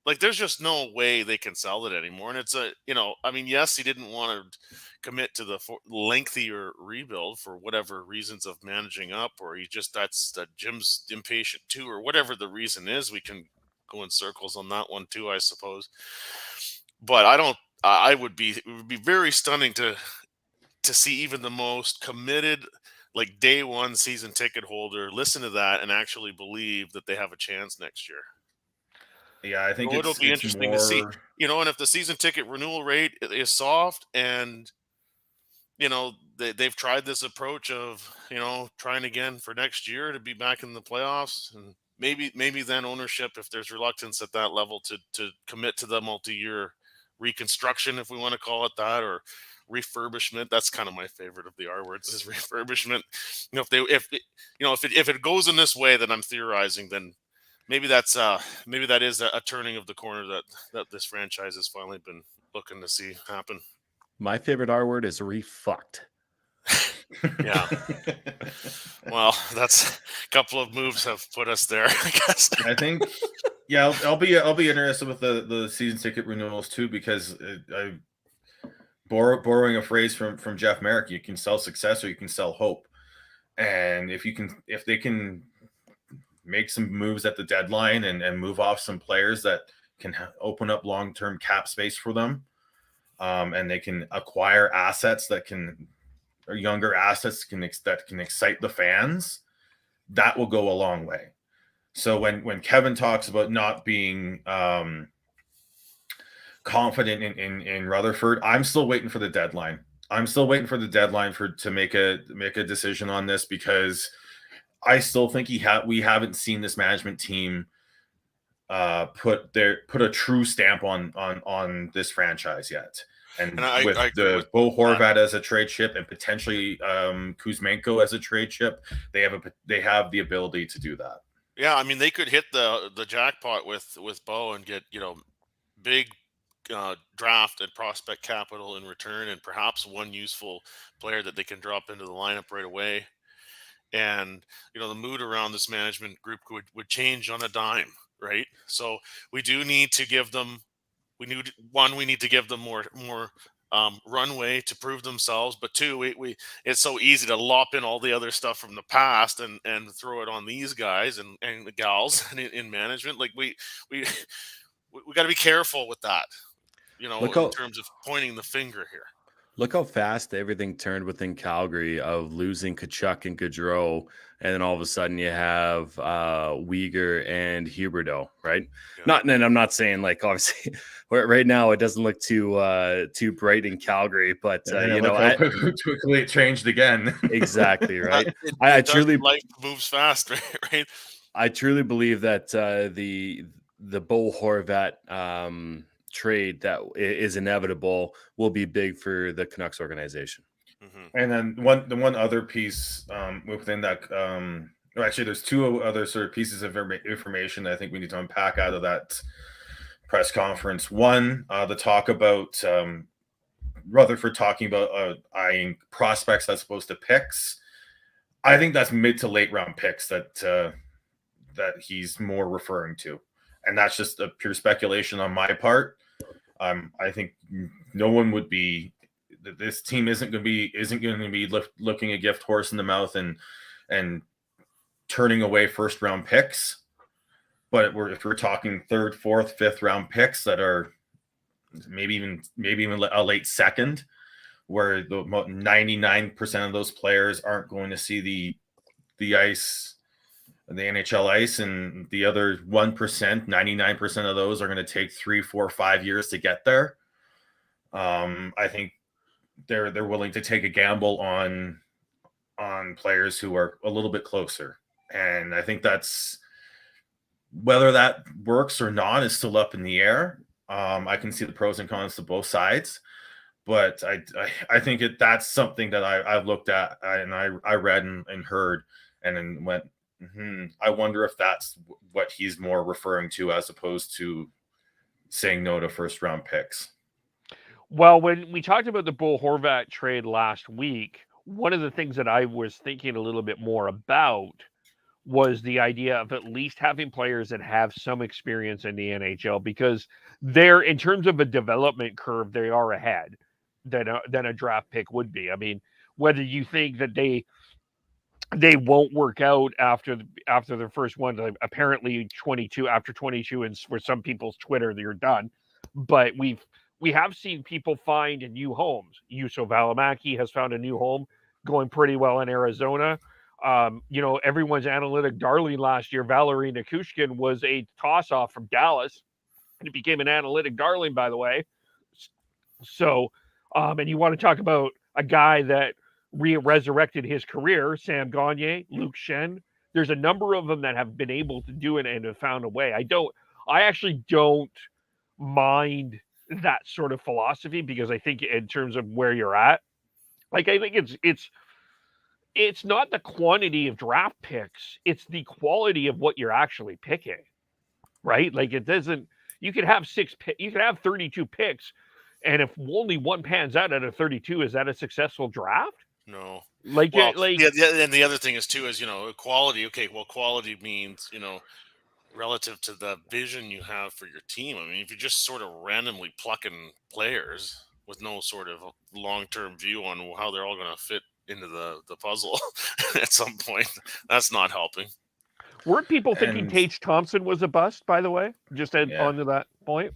Like, there's just no way they can sell it anymore. And it's yes, he didn't want to commit to the lengthier rebuild for whatever reasons of managing up, or that's Jim's impatient too, or whatever the reason is. We can go in circles on that one too, I suppose. But it would be very stunning to see even the most committed, like day one season ticket holder, listen to that and actually believe that they have a chance next year. Yeah, I think it'll be interesting to see. And if the season ticket renewal rate is soft, and they've tried this approach of trying again for next year to be back in the playoffs, and maybe then ownership, if there's reluctance at that level to commit to the multi-year reconstruction, if we want to call it that, or refurbishment. That's kind of my favorite of the R words, is refurbishment. If it goes in this way that I'm theorizing, then maybe that is a turning of the corner that this franchise has finally been looking to see happen. My favorite R word is refucked. Yeah. Well, that's a couple of moves have put us there, I guess. I think, yeah, I'll be interested with the season ticket renewals too, because borrowing a phrase from Jeff Merrick, you can sell success or you can sell hope, and if they can make some moves at the deadline and move off some players that can open up long-term cap space for them, and they can acquire assets or younger assets that can excite the fans, that will go a long way. So when Kevin talks about not being confident in Rutherford, I'm still waiting for the deadline. I'm still waiting for the deadline to make a decision on this, because I still think we haven't seen this management team put a true stamp on this franchise yet. And with Bo Horvat as a trade chip and potentially Kuzmenko as a trade chip, they have the ability to do that. Yeah, I mean, they could hit the jackpot with Bo and get big draft and prospect capital in return, and perhaps one useful player that they can drop into the lineup right away. And the mood around this management group would change on a dime, right? So we do need to give them. We need to give them more runway to prove themselves. But two, it's so easy to lop in all the other stuff from the past and throw it on these guys and the gals in management. Like we got to be careful with that, in terms of pointing the finger here. Look how fast everything turned within Calgary, of losing Tkachuk and Gaudreau, and then all of a sudden you have Weegar and Huberdeau, right? Yeah. I'm not saying, like, obviously right now it doesn't look too bright in Calgary, but quickly it changed again. Exactly, right. I truly life moves fast, right? I truly believe that the Bo Horvat trade that is inevitable will be big for the Canucks organization. Mm-hmm. And then the one other piece within that, actually there's two other sort of pieces of information that I think we need to unpack out of that press conference. One, the talk about Rutherford talking about eyeing prospects as opposed to picks. I think that's mid to late round picks that he's more referring to, and that's just a pure speculation on my part. I think no one would be. This team isn't going to be looking a gift horse in the mouth and turning away first round picks. But if we're talking third, fourth, fifth round picks that are maybe even a late second, where the 99% of those players aren't going to see the ice, the NHL ice, and the other 1%, 99% of those are going to take 3, 4, 5 years to get there. I think they're willing to take a gamble on players who are a little bit closer, and I think that's, whether that works or not is still up in the air. I can see the pros and cons to both sides, but I think that's something that I've looked at and I read and heard and then went, I wonder if that's what he's more referring to as opposed to saying no to first round picks. Well, when we talked about the Bo Horvat trade last week, one of the things that I was thinking a little bit more about was the idea of at least having players that have some experience in the NHL, because they're, in terms of a development curve, they are ahead than a draft pick would be. I mean, whether you think that they won't work out after their first one, like apparently 22, after 22, and for some people's Twitter, they're done. But we have seen people find new homes. Juuso Välimäki has found a new home, going pretty well in Arizona. Everyone's analytic darling last year, Valeri Nichushkin, was a toss-off from Dallas, and it became an analytic darling, by the way. So, and you want to talk about a guy that resurrected his career, Sam Gagner, Luke Schenn, There's a number of them that have been able to do it and have found a way. I actually don't mind that sort of philosophy, because I think in terms of where you're at, like, I think it's not the quantity of draft picks, it's the quality of what you're actually picking, right? Like, it doesn't, you could have 32 picks, and if only one pans out of 32, is that a successful draft? No. Like, Well, like, and the other thing is too is, quality. Okay, well, quality means, relative to the vision you have for your team. I mean, if you're just sort of randomly plucking players with no sort of long-term view on how they're all going to fit into the puzzle at some point, that's not helping. Weren't people thinking Tage Thompson was a bust, by the way? Just onto that point.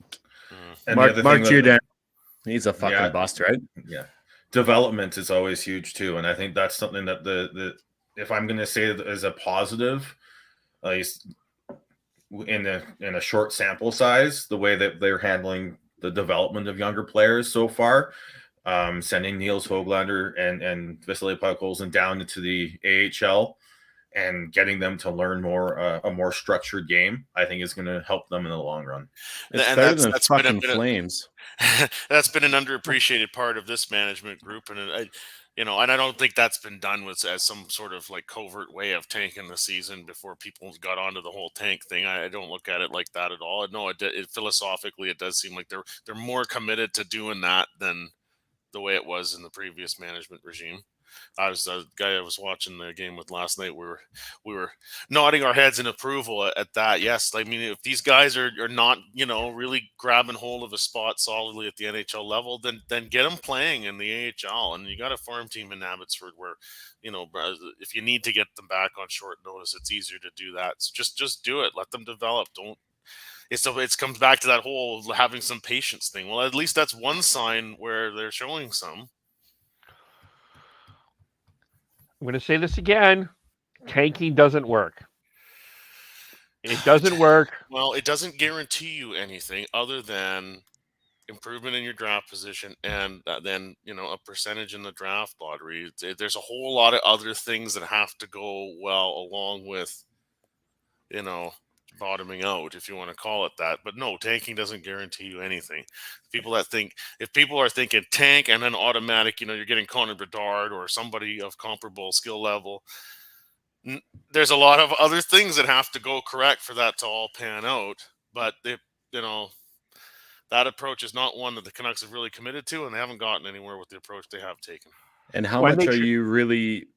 And Mark Giordano, he's a fucking bust, right? Yeah. Development is always huge too. And I think that's something that the if I'm going to say it as a positive, at least in a short sample size, the way that they're handling the development of younger players so far, sending Niels Höglander and Vasily Podkolzin down into the AHL and getting them to learn a more structured game, I think is going to help them in the long run. It's better than fucking Flames. That's been an underappreciated part of this management group, and and I don't think that's been done as some sort of like covert way of tanking the season before people got onto the whole tank thing. I don't look at it like that at all. No, it philosophically, it does seem like they're more committed to doing that than the way it was in the previous management regime. I was the guy I was watching the game with last night. We were nodding our heads in approval at that. Yes, I mean, if these guys are not really grabbing hold of a spot solidly at the NHL level, then get them playing in the AHL. And you got a farm team in Abbotsford where if you need to get them back on short notice, it's easier to do that. So just do it. Let them develop. Don't. It comes back to that whole having some patience thing. Well, at least that's one sign where they're showing some. I'm going to say this again. Tanking doesn't work. It doesn't work. Well, it doesn't guarantee you anything other than improvement in your draft position and then, a percentage in the draft lottery. There's a whole lot of other things that have to go well along with, bottoming out, if you want to call it that. But no, tanking doesn't guarantee you anything. If people are thinking tank and then automatic, you're getting Connor Bedard or somebody of comparable skill level, there's a lot of other things that have to go correct for that to all pan out. But that approach is not one that the Canucks have really committed to, and they haven't gotten anywhere with the approach they have taken. And how much are you really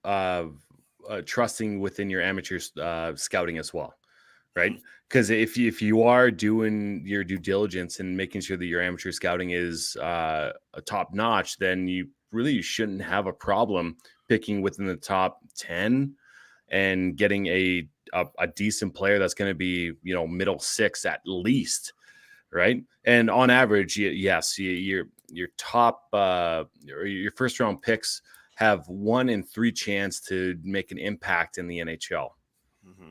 trusting within your amateur scouting as well? Right? Because if you are doing your due diligence and making sure that your amateur scouting is a top notch, then you really shouldn't have a problem picking within the top 10 and getting a decent player that's going to be, middle six at least. Right. And on average, yes, your top or your first round picks have 1 in 3 chance to make an impact in the NHL.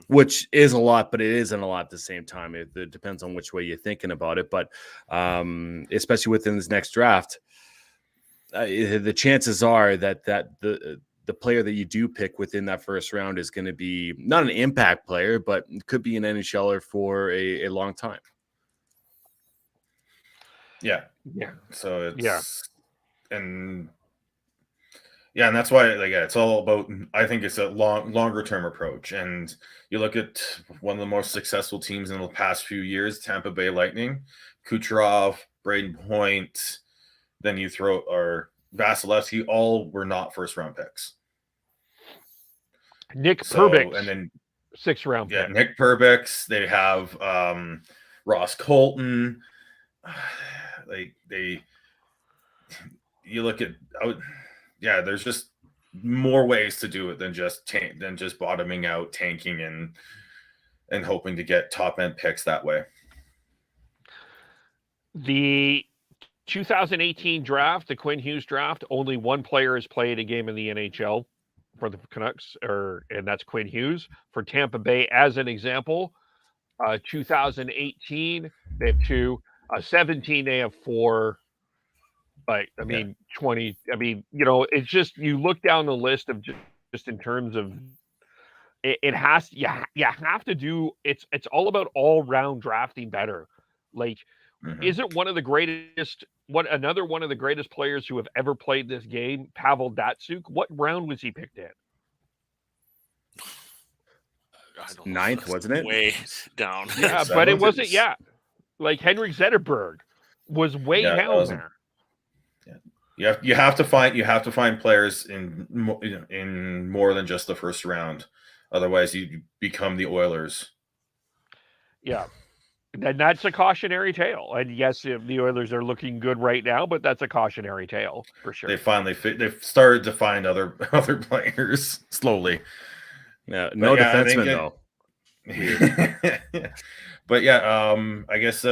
Which is a lot, but it isn't a lot at the same time. It depends on which way you're thinking about it. But especially within this next draft, the chances are that the player that you do pick within that first round is going to be not an impact player, but could be an NHLer for a long time. Yeah. Yeah. So and that's why, it's all about, I think it's a longer term approach. And you look at one of the most successful teams in the past few years, Tampa Bay Lightning, Kucherov, Braden Point, then you throw, or Vasilevsky, all were not first round picks. Nick Perbix, and then 6th round pick. Nick Perbix, they have Ross Colton. You look at, there's just more ways to do it than just bottoming out, tanking, and hoping to get top end picks that way. The 2018 draft, the Quinn Hughes draft, only one player has played a game in the NHL for the Canucks, and that's Quinn Hughes. For Tampa Bay, as an example, 2018 they have 2, 17 they have 4. But 20. It's just, you look down the list of just in terms of It has you have to do it's all about all round drafting better. Like, isn't one of the greatest another one of the greatest players who have ever played this game, Pavel Datsyuk? What round was he picked in? I don't know. 9th, wasn't it? Way down. Yeah, but it wasn't. Yeah, like Henrik Zetterberg was way down there. You have to find players in more than just the first round. Otherwise, you become the Oilers. Yeah, and that's a cautionary tale. And yes, the Oilers are looking good right now, but that's a cautionary tale for sure. They've started to find other players slowly. Yeah, no defenseman though. But yeah, I guess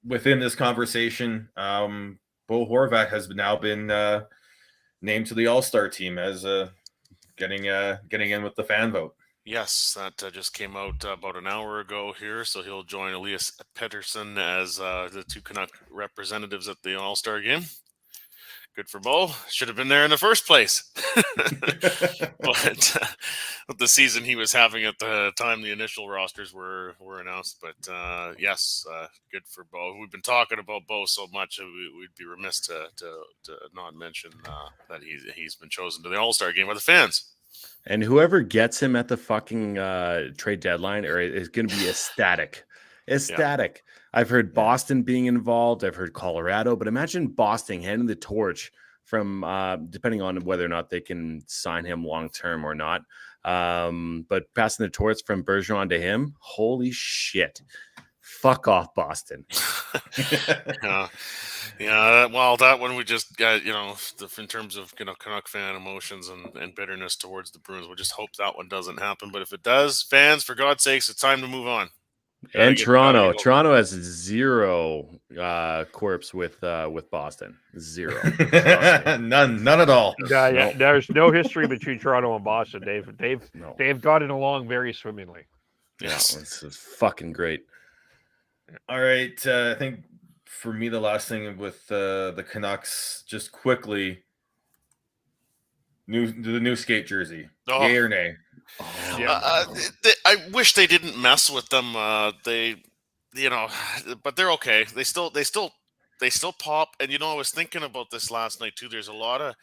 within this conversation, Bo Horvat has now been named to the All-Star team as getting in with the fan vote. Yes, that just came out about an hour ago here. So he'll join Elias Pettersson as the 2 Canuck representatives at the All-Star game. Good for Bo. Should have been there in the first place. But the season he was having at the time the initial rosters were announced. But yes, good for Bo. We've been talking about Bo so much, we'd be remiss to not mention that he's been chosen to the All-Star game by the fans. And whoever gets him at the fucking trade deadline is going to be ecstatic. Ecstatic. Yeah. I've heard Boston being involved. I've heard Colorado. But imagine Boston handing the torch from, depending on whether or not they can sign him long-term or not. But passing the torch from Bergeron to him, holy shit. Fuck off, Boston. Yeah. Well, that one we just got, in terms of, Canuck fan emotions and bitterness towards the Bruins, we'll just hope that one doesn't happen. But if it does, fans, for God's sakes, it's time to move on. And Toronto has 0 corpse with Boston. 0. None at all. Yeah. There's no history between Toronto and Boston. They've gotten along very swimmingly. Yes, it's fucking great. All right, I think for me the last thing with the Canucks, just quickly, the new skate jersey, yay or nay? I wish they didn't mess with them. But they're okay. They still pop. And I was thinking about this last night too. There's a lot of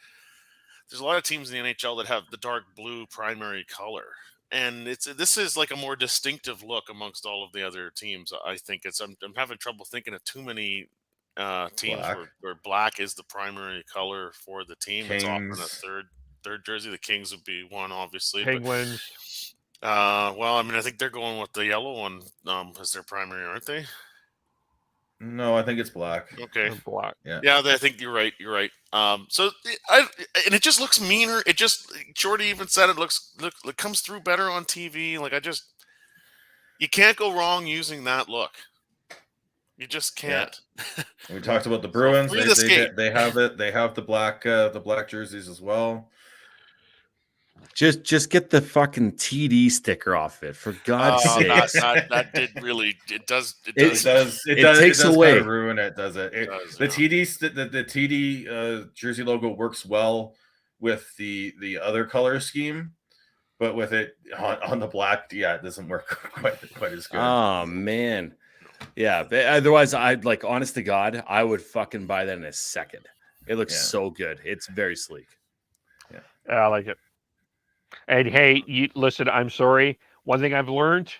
teams in the NHL that have the dark blue primary color, and this is like a more distinctive look amongst all of the other teams. I think I'm having trouble thinking of too many teams where black is the primary color for the team. Kings. It's often a third jersey. The Kings would be one, obviously. Penguins. I think they're going with the yellow one as their primary, aren't they? No, I think it's black. Okay, black. Yeah. I think you're right. And it just looks meaner. It just Jordy even said it comes through better on TV. Like you can't go wrong using that look. You just can't. Yeah. We talked about the Bruins. They have it. They have the black jerseys as well. Just get the fucking TD sticker off it, for God's sake. That did really. It takes away. Ruin it, does it? The TD jersey logo works well with the other color scheme, but with it on the black, it doesn't work quite as good. Oh man, yeah. Otherwise, I'd honest to God, I would fucking buy that in a second. It looks so good. It's very sleek. Yeah, I like it. And hey, listen, I'm sorry. One thing I've learned,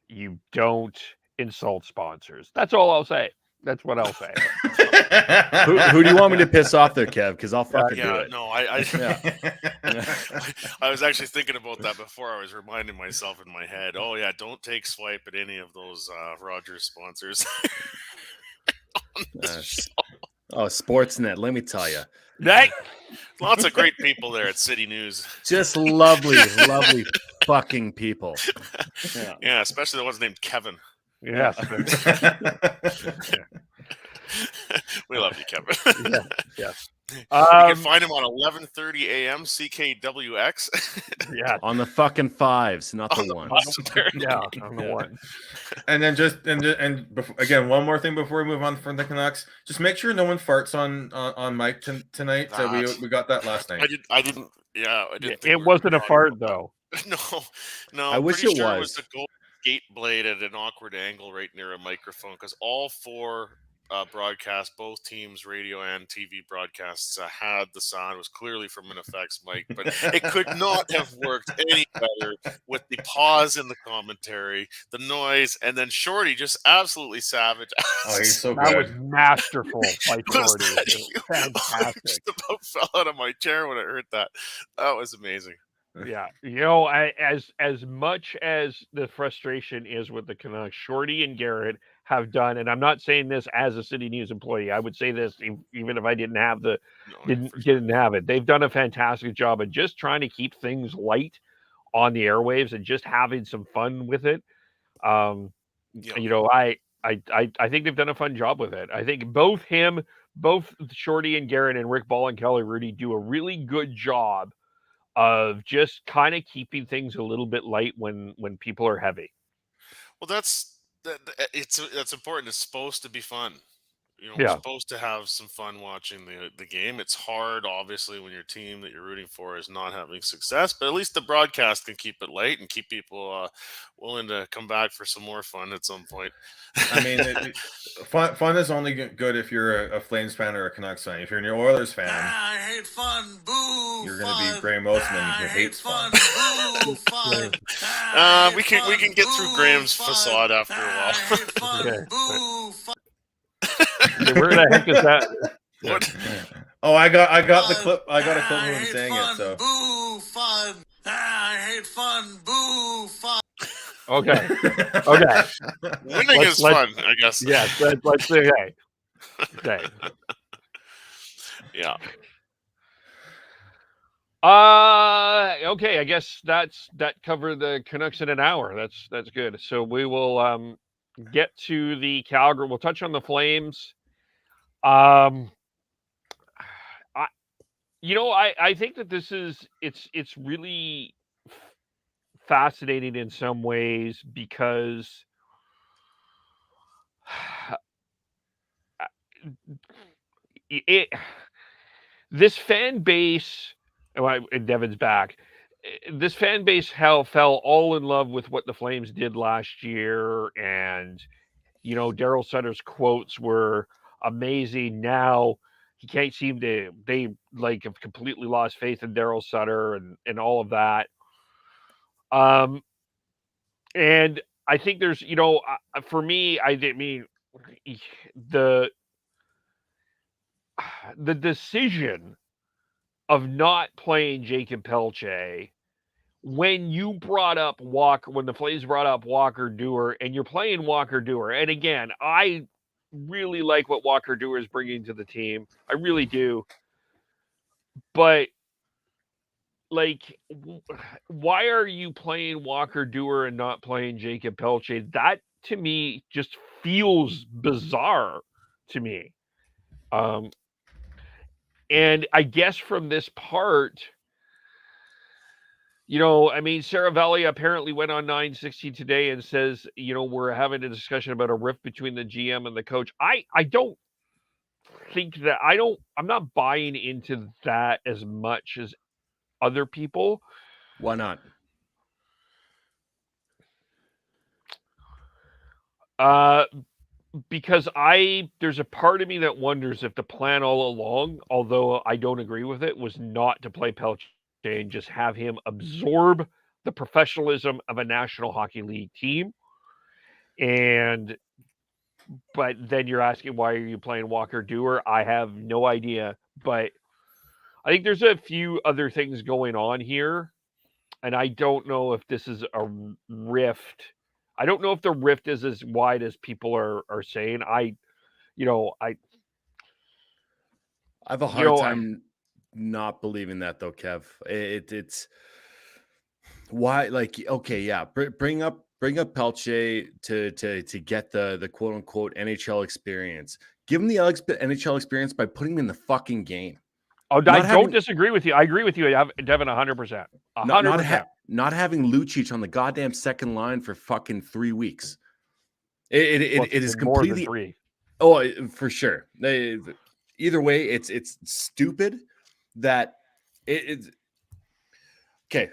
you don't insult sponsors. That's all I'll say. That's what I'll say. Who do you want me to piss off there, Kev? Because I'll fucking do it. No, I was actually thinking about that before. I was reminding myself in my head, don't take swipe at any of those Rogers sponsors. Sportsnet, let me tell you. Lots of great people there at City News. Just lovely fucking people. Yeah, especially the ones named Kevin. Yes. We love you, Kevin. Yes. You can find him on 11:30 a.m. CKWX. Yeah, on the fucking 5s, not the 1s. Yeah, on the 1. And then again, one more thing before we move on from the Canucks. Just make sure no one farts on Mike tonight. We got that last night. I didn't. Yeah, I didn't. It wasn't a fart though. No. I wish pretty it sure was. the gold skate blade at an awkward angle right near a microphone because all four broadcasts, both teams, radio and TV broadcasts, had the sound. It was clearly from an effects mic, but it could not have worked any better with the pause in the commentary, the noise, and then Shorty just absolutely savage. Oh, he's so That was good. masterful by Was Shorty. that It was you? I fantastic. just about fell out of my chair when I heard that. That was amazing. Yeah, as much as the frustration is with the Canucks, Shorty and Garrett have done, and I'm not saying this as a City News employee. I would say this even if I didn't have didn't have it. They've done a fantastic job of just trying to keep things light on the airwaves and just having some fun with it. I think they've done a fun job with it. I think both Shorty and Garrett and Rick Ball and Kelly Rudy do a really good job of just kind of keeping things a little bit light when people are heavy. Well, that's important. It's supposed to be fun. Yeah. We're supposed to have some fun watching the game. It's hard, obviously, when your team that you're rooting for is not having success, but at least the broadcast can keep it light and keep people willing to come back for some more fun at some point. I mean, fun is only good if you're a Flames fan or a Canucks fan. If you're an Oilers fan, I hate fun. Boo. You're going to be Graham Mosman, who hates fun. Boo. Fun. We can get through Graham's facade after a while. Fun. Boo. Fun. Where the heck is that? What? Oh, I got the clip. I got a clip of him saying it. So. Boo. Fun. I hate fun. Boo. Fun. Okay. Winning is fun, I guess. Yes. Let's say hey. Okay. Yeah. Okay. I guess that covered the Canucks in an hour. That's good. So we will get to the Calgary. We'll touch on the Flames. I think that this is it's really fascinating in some ways because this fan base, and Devin's back. This fan base fell all in love with what the Flames did last year, and Daryl Sutter's quotes were amazing. Now he can't seem to. They have completely lost faith in Daryl Sutter and all of that. And I think there's for me, the decision of not playing Jacob Pelletier when the Flames brought up Walker Duehr, and you're playing Walker Duehr, and again, I really like what Walker Duehr is bringing to the team. I really do. But why are you playing Walker Duehr and not playing Jacob Pelletier? That to me just feels bizarre to me. And I guess from this part, Saravelli apparently went on 960 today and says, we're having a discussion about a rift between the GM and the coach. I don't think that I'm not buying into that as much as other people. Why not? Because there's a part of me that wonders if the plan all along, although I don't agree with it, was not to play Pelletier and just have him absorb the professionalism of a National Hockey League team. But then you're asking, why are you playing Walker Duehr? I have no idea, but I think there's a few other things going on here, and I don't know if this is a rift. I don't know if the rift is as wide as people are saying. I have a hard time not believing that, though, Kev. It's why, bring up Pelletier to get the quote unquote NHL experience. Give him the NHL experience by putting him in the fucking game. Oh, I don't disagree with you. I agree with you, Devin, 100%. 100%. Not having Lucic on the goddamn second line for fucking 3 weeks. It is completely more than 3. Oh, for sure. Either way, it's stupid that it's okay.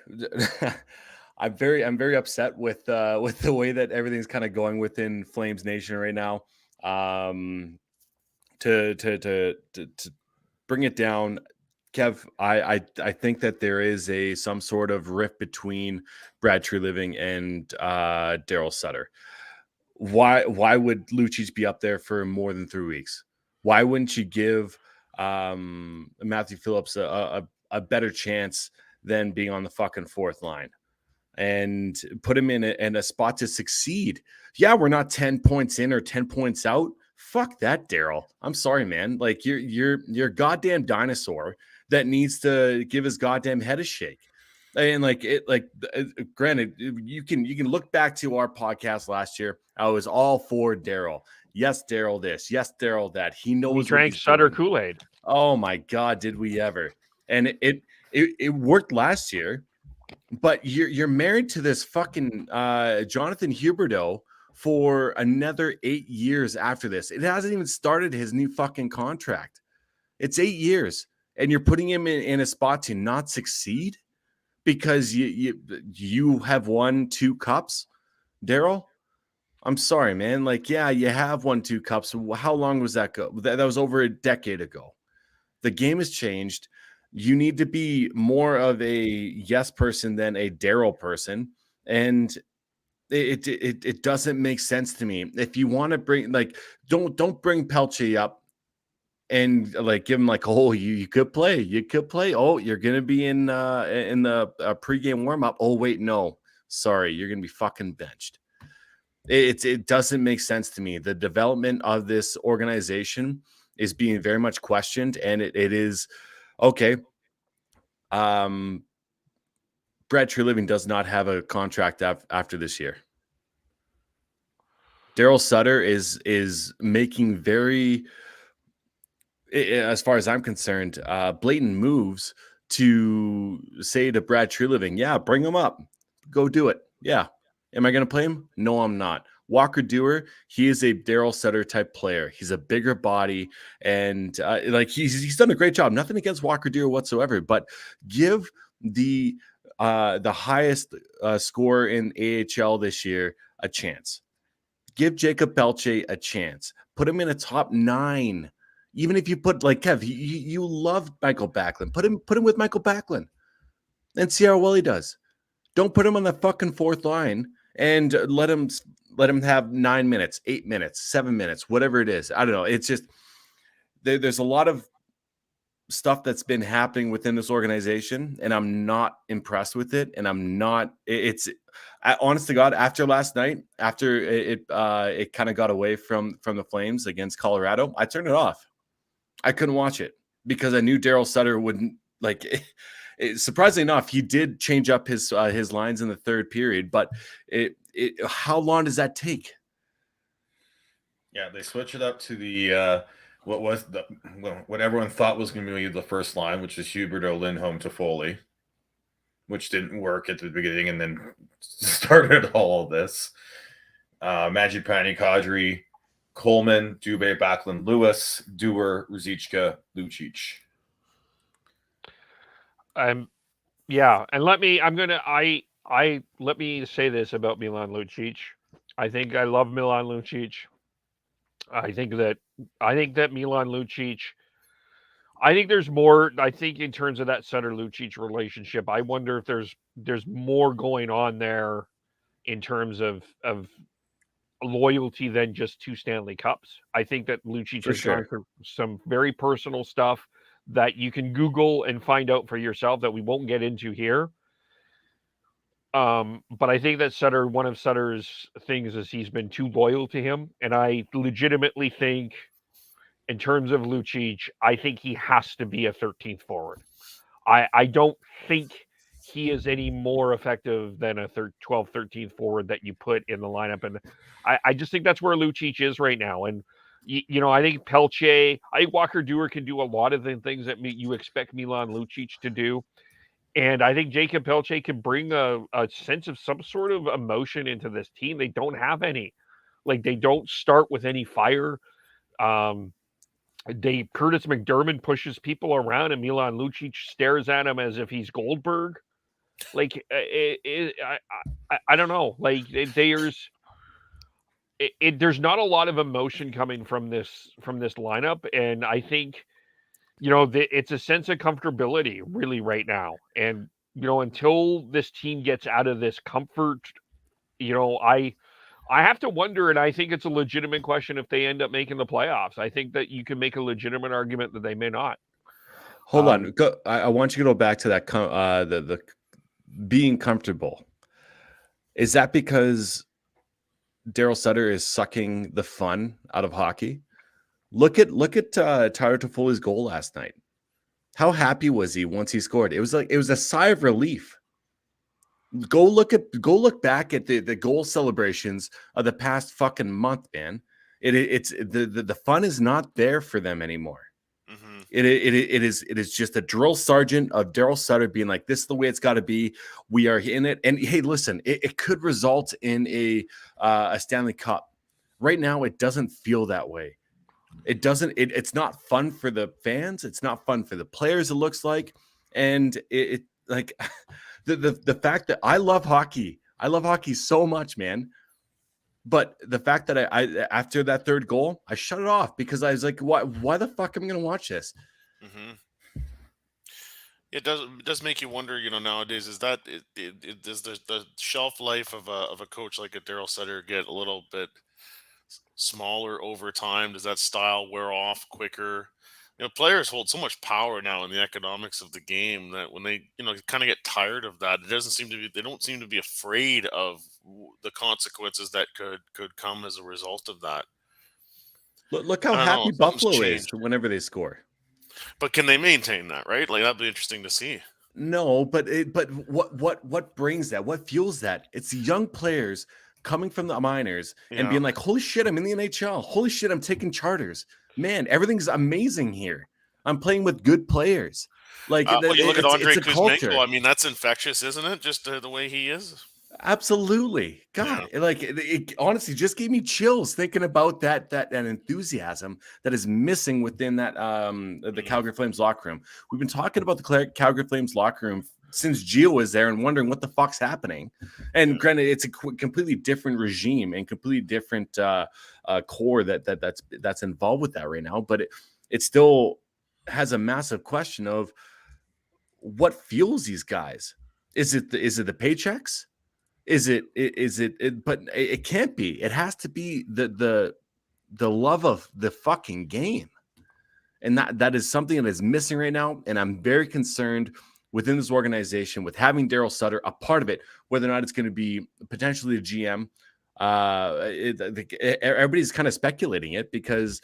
I'm very upset with the way that everything's kind of going within Flames Nation right now. To bring it down, Kev, I think that there is some sort of rift between Brad Treliving and Daryl Sutter. Why would Lucic be up there for more than 3 weeks? Why wouldn't you give Matthew Phillips a better chance than being on the fucking fourth line and put him in a spot to succeed? Yeah, we're not 10 points in or 10 points out. Fuck that, Daryl. I'm sorry, man. Like you're a goddamn dinosaur that needs to give his goddamn head a shake. And granted, you can look back to our podcast last year. I was all for Daryl. Yes, Daryl this. Yes, Daryl that. He knows. We drank Sutter Kool-Aid. Oh my God, did we ever? And it worked last year, but you're married to this fucking Jonathan Huberdeau for another 8 years after this. It hasn't even started his new fucking contract. It's 8 years, and you're putting him in a spot to not succeed because you have won 2 cups, Daryl. I'm sorry, man. Like, yeah, you have won 2 cups. How long was that ago? That was over a decade ago. The game has changed. You need to be more of a yes person than a Daryl person, and it doesn't make sense to me. If you want to bring don't bring Pelletier up and give him oh, you could play. Oh, you're gonna be in the pregame warm up. Oh wait, no, sorry, you're gonna be fucking benched. It doesn't make sense to me. The development of this organization is being very much questioned, and it is okay. Brad Treliving does not have a contract after this year. Daryl Sutter is making very, as far as I'm concerned, blatant moves to say to Brad Treliving, yeah, bring him up. Go do it. Yeah. Am I going to play him? No, I'm not. Walker Dewar, he is a Daryl Sutter type player. He's a bigger body, and he's done a great job. Nothing against Walker Dewar whatsoever, but give the highest scorer in AHL this year a chance. Give Jacob Pelletier a chance. Put him in a top 9. Even if you put Kev, you love Michael Backlund. Put him with Michael Backlund and see how well he does. Don't put him on the fucking fourth line and let him have 9 minutes, 8 minutes, 7 minutes, whatever it is. I don't know. It's just there's a lot of stuff that's been happening within this organization, and I'm not impressed with it. And I'm not. Honest to God, after last night, after it kind of got away from the Flames against Colorado, I turned it off. I couldn't watch it because I knew Daryl Sutter wouldn't surprisingly enough, he did change up his lines in the third period, but how long does that take? Yeah, they switch it up to the what everyone thought was going to be the first line, which is Huberdeau, Lindholm, Toffoli, which didn't work at the beginning, and then started all of this. Mangiapane, Kadri, Coleman, Dubé, Backlund, Lewis, Dewar, Ruzicka, Lucic. Yeah, and let me say this about Milan Lucic. I think I love Milan Lucic. I think that Milan Lucic. I think there's more. I think in terms of that Sutter Lucic relationship, I wonder if there's more going on there in terms of loyalty than just 2 Stanley Cups. I think that Lucic has gone through some very personal stuff that you can Google and find out for yourself that we won't get into here. But I think that one of Sutter's things is he's been too loyal to him. And I legitimately think, in terms of Lucic, I think he has to be a 13th forward. I don't think he is any more effective than a 12th, 13th forward that you put in the lineup. And I just think that's where Lucic is right now. And, I think Pelletier, I think Walker Dewar can do a lot of the things that you expect Milan Lucic to do. And I think Jacob Pelletier can bring a sense of some sort of emotion into this team. They don't have any. They don't start with any fire. Curtis McDermott pushes people around, and Milan Lucic stares at him as if he's Goldberg. Like, I don't know. Like, there's not a lot of emotion coming from this lineup, and I think, it's a sense of comfortability really right now. And until this team gets out of this comfort, I have to wonder, and I think it's a legitimate question if they end up making the playoffs. I think that you can make a legitimate argument that they may not. Hold on. I want you to go back to that the being comfortable. Is that because Daryl Sutter is sucking the fun out of hockey? Look at Tyler Toffoli's goal last night. How happy was he once he scored? It was a sigh of relief. Go look back at the goal celebrations of the past fucking month, man. It's the fun is not there for them anymore. Mm-hmm. It is just a drill sergeant of Daryl Sutter being like, this is the way it's got to be. We are in it. And hey, listen, it could result in a Stanley Cup. Right now, it doesn't feel that way. It doesn't. It's not fun for the fans. It's not fun for the players. It looks like, and it like the fact that I love hockey. I love hockey so much, man. But the fact that I after that third goal, I shut it off because I was like, why the fuck am I going to watch this? Mm-hmm. It does make you wonder, nowadays, is that does the shelf life of a coach like a Daryl Sutter get a little bit smaller over time? Does that style wear off quicker? Players hold so much power now in the economics of the game that when they, kind of get tired of that, they don't seem to be afraid of the consequences that could come as a result of that. Look how happy Buffalo is whenever they score. But can they maintain that, right? Like, that'd be interesting to see. No, but what brings that? What fuels that? It's young players coming from the minors and being like, holy shit, I'm in the NHL. Holy shit, I'm taking charters. Man, everything's amazing here. I'm playing with good players. Like, you look at Andre Kuzmenko. I mean, that's infectious, isn't it? Just the way he is. Absolutely. God, it honestly just gave me chills thinking about that enthusiasm that is missing within that the Calgary Flames locker room. We've been talking about the Calgary Flames locker room since Gio was there and wondering what the fuck's happening. And granted, it's a completely different regime and completely different core that's involved with that right now. But it still has a massive question of what fuels these guys. Is it the paychecks? Is it? But it can't be. It has to be the love of the fucking game, and that is something that is missing right now. And I'm very concerned within this organization with having Daryl Sutter a part of it, whether or not it's going to be potentially a GM. Everybody's kind of speculating it because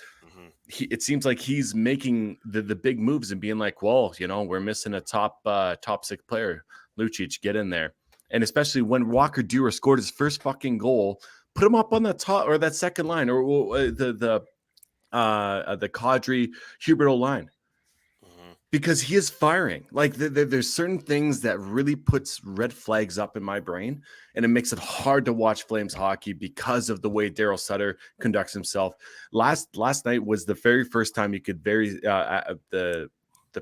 it seems like he's making the big moves and being like, well, we're missing a top 6 player. Lucic, get in there. And especially when Walker Duehr scored his first fucking goal, put him up on the top or that second line or the Kadri Huberdeau line. Because he is firing. Like there's certain things that really puts red flags up in my brain, and it makes it hard to watch Flames hockey because of the way Daryl Sutter conducts himself. Last night was the very first time you could the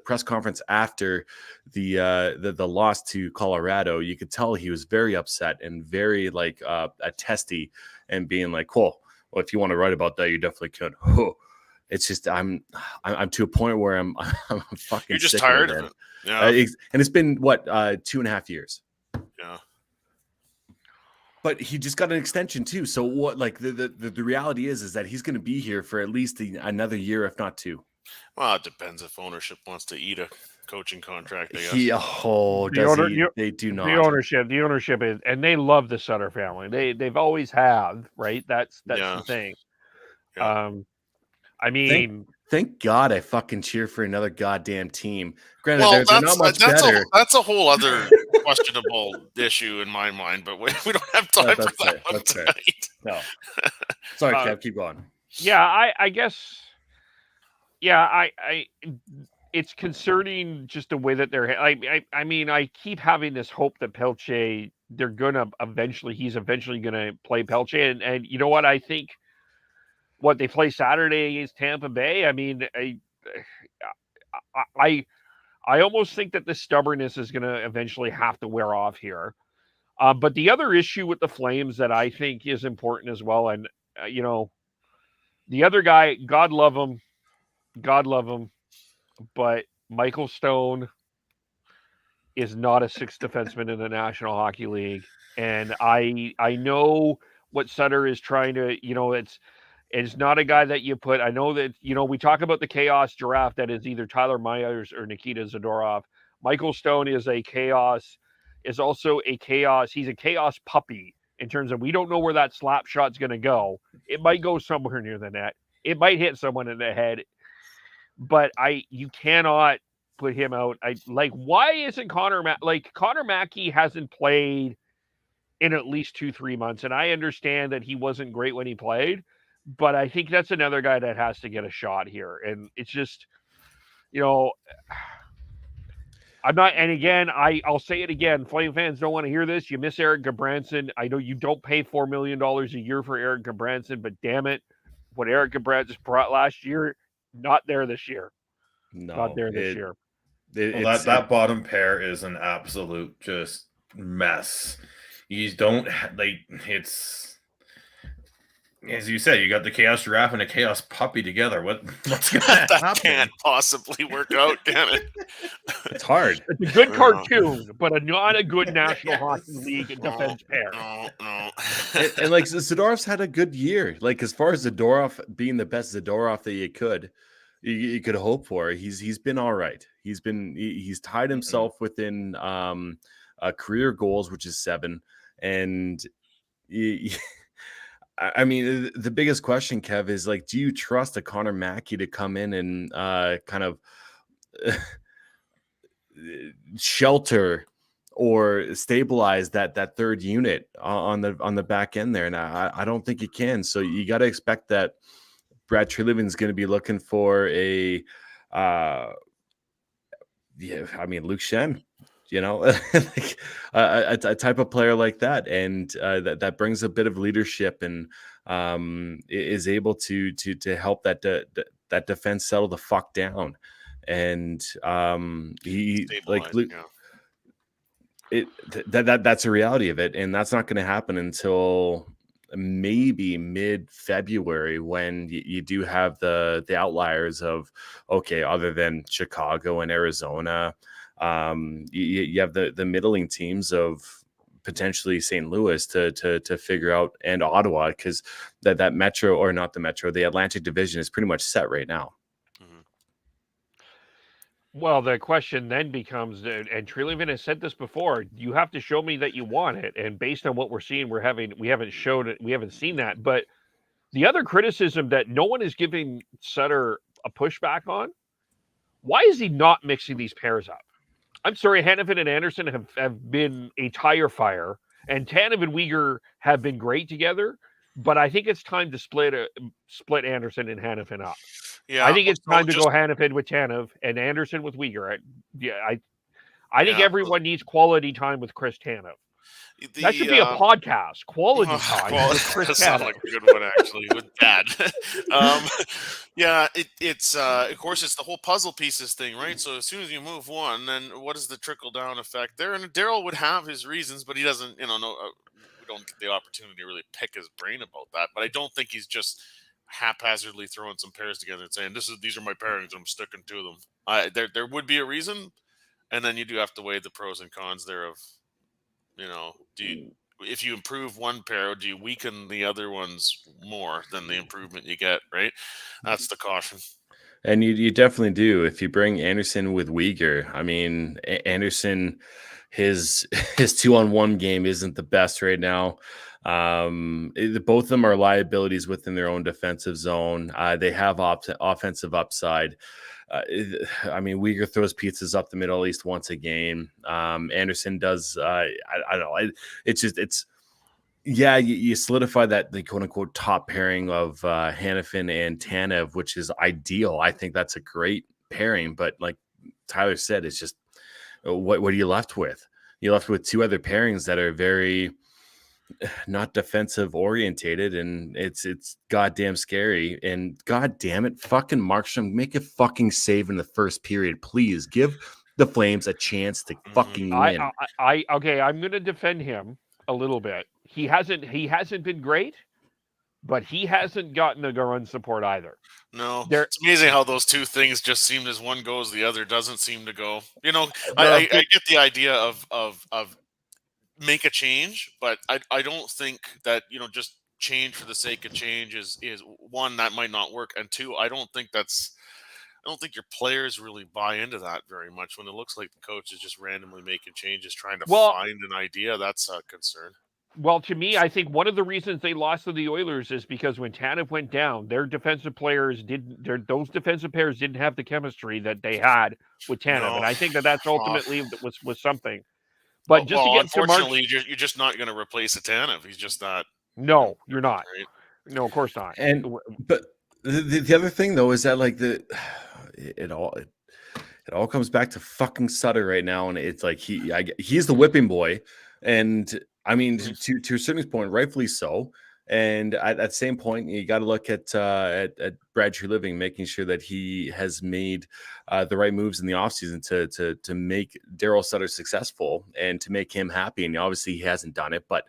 press conference after the loss to Colorado. You could tell he was very upset and very testy and being like, cool. Well, if you want to write about that, you definitely could. It's just I'm to a point where I'm fucking. You're just sick tired of it. Yeah, and it's been 2.5 years. Yeah, but he just got an extension too. So what? Like the reality is that he's going to be here for at least another year, if not 2. Well, it depends if ownership wants to eat a coaching contract. I guess. They do not. The ownership is, and they love the Sutter family. They've always have, right? That's the thing. Yeah. I mean, thank God I fucking cheer for another goddamn team. Granted, they're not much better. That's a whole other questionable issue in my mind, but we don't have time for that one tonight. No. Sorry, Kev, keep going. Yeah, I guess. Yeah, I it's concerning just the way that they're. I mean, I keep having this hope that Pelletier, he's eventually gonna play Pelletier, and you know what? I think. What they play Saturday against Tampa Bay. I mean, I almost think that the stubbornness is going to eventually have to wear off here. But the other issue with the Flames that I think is important as well, and the other guy, God love him, but Michael Stone is not a sixth defenseman in the National Hockey League, and I know what Sutter is trying to. It's not a guy that you put. I know that we talk about the chaos giraffe that is either Tyler Myers or Nikita Zadorov. Michael Stone is a chaos. Is also a chaos. He's a chaos puppy in terms of we don't know where that slap shot's going to go. It might go somewhere near the net. It might hit someone in the head. But you cannot put him out. Why isn't Connor Mackey hasn't played in at least 2-3 months, and I understand that he wasn't great when he played, but I think that's another guy that has to get a shot here, and it's just I'm not. And again, I'll say it again. Flame fans don't want to hear this. You miss Eric Gudbranson. I know you don't pay $4 million a year for Eric Gudbranson, but damn it, what Eric Gudbranson brought last year, not there this year. No, not there this year. That bottom pair is an absolute just mess. You don't it's. As you said, you got the Chaos Giraffe and a Chaos Puppy together. What's going to happen? That can't possibly work out, can it? It's hard. It's a good cartoon, but not a good National Hockey League defense pair. No. And Zadorov's had a good year. As far as Zadorov being the best Zadorov that you could hope for, he's been all right. He's tied himself within career goals, which is 7, and. I mean, the biggest question, Kev, is do you trust a Connor Mackey to come in and kind of shelter or stabilize that third unit on the back end there? And I don't think you can. So you got to expect that Brad Treliving is going to be looking for Luke Schenn. A type of player like that, and that brings a bit of leadership and is able to help that defense settle the fuck down. And that's a reality of it, and that's not going to happen until maybe mid-February when you do have the outliers of other than Chicago and Arizona. You have the middling teams of potentially St. Louis to figure out, and Ottawa, because that Metro, or not the Metro, the Atlantic Division is pretty much set right now. Mm-hmm. Well, the question then becomes, and Treliving has said this before, you have to show me that you want it, and based on what we're seeing, we haven't showed it, we haven't seen that. But the other criticism that no one is giving Sutter a pushback on, why is he not mixing these pairs up? I'm sorry, Hanifin and Anderson have been a tire fire, and Tanev and Weegar have been great together, but I think it's time to split Anderson and Hanifin up. Yeah, I think it's time to go Hanifin with Tanev and Anderson with Weegar. I think everyone needs quality time with Chris Tanev. That should be a podcast. Quality time with Chris Tanev. Sounds like a good one, actually, with Dad. It's of course it's the whole puzzle pieces thing, right? So as soon as you move one, then what is the trickle down effect there? And Daryl would have his reasons, but he doesn't. We don't get the opportunity to really pick his brain about that. But I don't think he's just haphazardly throwing some pairs together and saying these are my pairings and I'm sticking to them. There would be a reason, and then you do have to weigh the pros and cons there of. If you improve one pair, do you weaken the other ones more than the improvement you get, right? That's the caution. And you definitely do. If you bring Anderson with Weegar, I mean, Anderson, his 2-on-1 game isn't the best right now. Both of them are liabilities within their own defensive zone. They have offensive upside. Weegar throws pizzas up the middle at least once a game. Anderson does. I don't know. You solidify that the quote unquote top pairing of Hanifin and Tanev, which is ideal. I think that's a great pairing. But like Tyler said, it's just what are you left with? You're left with two other pairings that are very not defensive orientated, and it's goddamn scary. And goddamn it, fucking Markstrom, make a fucking save in the first period, please. Give the Flames a chance to fucking win. Okay, I'm going to defend him a little bit. He hasn't been great, but he hasn't gotten a run support either. No, it's amazing how those two things just seem as one goes, the other doesn't seem to go. You know, I get the idea of make a change, but I don't think that, you know, just change for the sake of change is one, that might not work, and two, I don't think your players really buy into that very much. When it looks like the coach is just randomly making changes, trying to find an idea, that's a concern. Well, to me, I think one of the reasons they lost to the Oilers is because when Tanev went down, their defensive players those defensive pairs didn't have the chemistry that they had with Tanev, and I think that's ultimately was something. But unfortunately, you're just not going to replace a Tanev. He's just not. No, you're not. Right? No, of course not. But the other thing though is that like it all comes back to fucking Sutter right now, and it's like he's the whipping boy, and I mean to a certain point, rightfully so. And at that same point, you got to look at Brad Treliving, making sure that he has made the right moves in the offseason to make Daryl Sutter successful and to make him happy. And obviously, he hasn't done it. But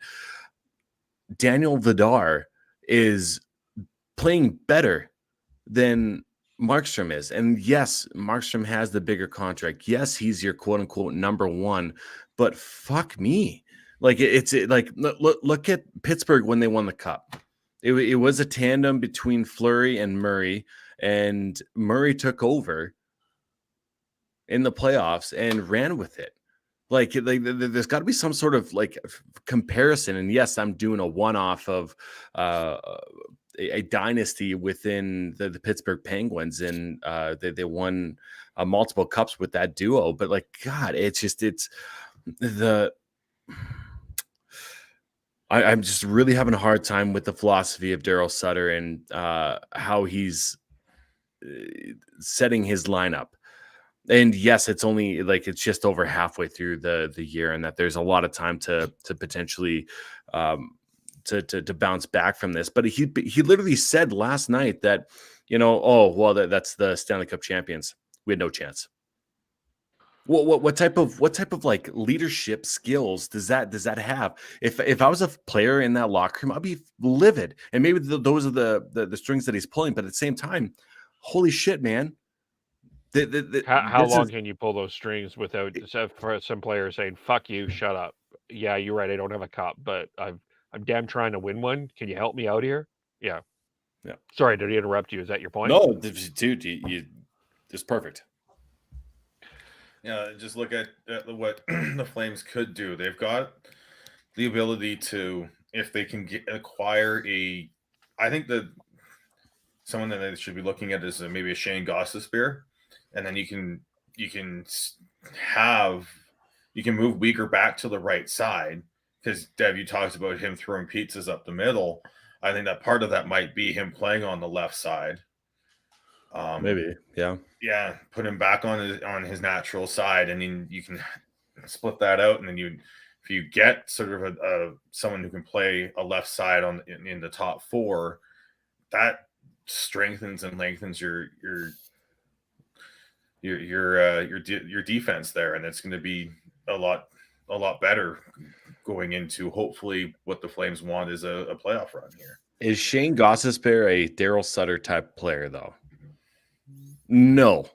Daniel Vladar is playing better than Markstrom is. And yes, Markstrom has the bigger contract. Yes, he's your quote unquote number one. But fuck me. Like look at Pittsburgh when they won the cup. It was a tandem between Fleury and Murray, and Murray took over in the playoffs and ran with it. Like there's got to be some sort of like comparison. And yes, I'm doing a one-off of a dynasty within the Pittsburgh Penguins, and they won multiple cups with that duo. But like, God, I'm just really having a hard time with the philosophy of Daryl Sutter and how he's setting his lineup. And yes, it's only like it's just over halfway through the year, and that there's a lot of time to potentially to bounce back from this. But he literally said last night that, you know, that's the Stanley Cup champions. We had no chance. What type of like leadership skills does that have? If I was a player in that locker room, I'd be livid. And maybe those are the strings that he's pulling. But at the same time, holy shit, man! How long can you pull those strings without for some players saying "fuck you, shut up"? Yeah, you're right. I don't have a cup, but I'm damn trying to win one. Can you help me out here? Yeah. Sorry, did I interrupt you? Is that your point? No, dude, it's perfect. Yeah, just look at what the Flames could do. They've got the ability to, if they can acquire I think that someone that they should be looking at is maybe a Shane Gostisbehere, and then you can move Weegar back to the right side, because Dev, you talked about him throwing pizzas up the middle. I think that part of that might be him playing on the left side. Maybe, yeah. Yeah, put him back on his natural side, and then you can split that out, and then if you get sort of someone who can play a left side in the top four, that strengthens and lengthens your defense there, and it's going to be a lot better going into hopefully what the Flames want is a playoff run here. Is Shane Gostisbehere a Daryl Sutter type player though? No,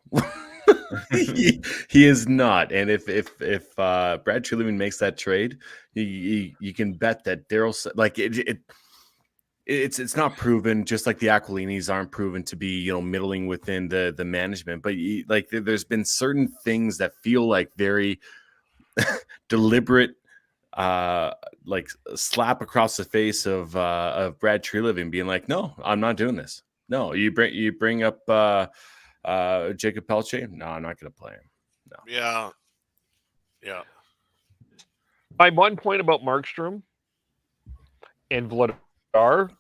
he is not. And if Brad Treliving makes that trade, you can bet that Daryl, like it's not proven, just like the Aquilinis aren't proven to be, you know, middling within the management. But like there's been certain things that feel like very deliberate, like slap across the face of Brad Treliving, being like, no, I'm not doing this. No, you bring up Jacob Pelletier. No, I'm not going to play him. No. Yeah. My one point about Markstrom and Vladar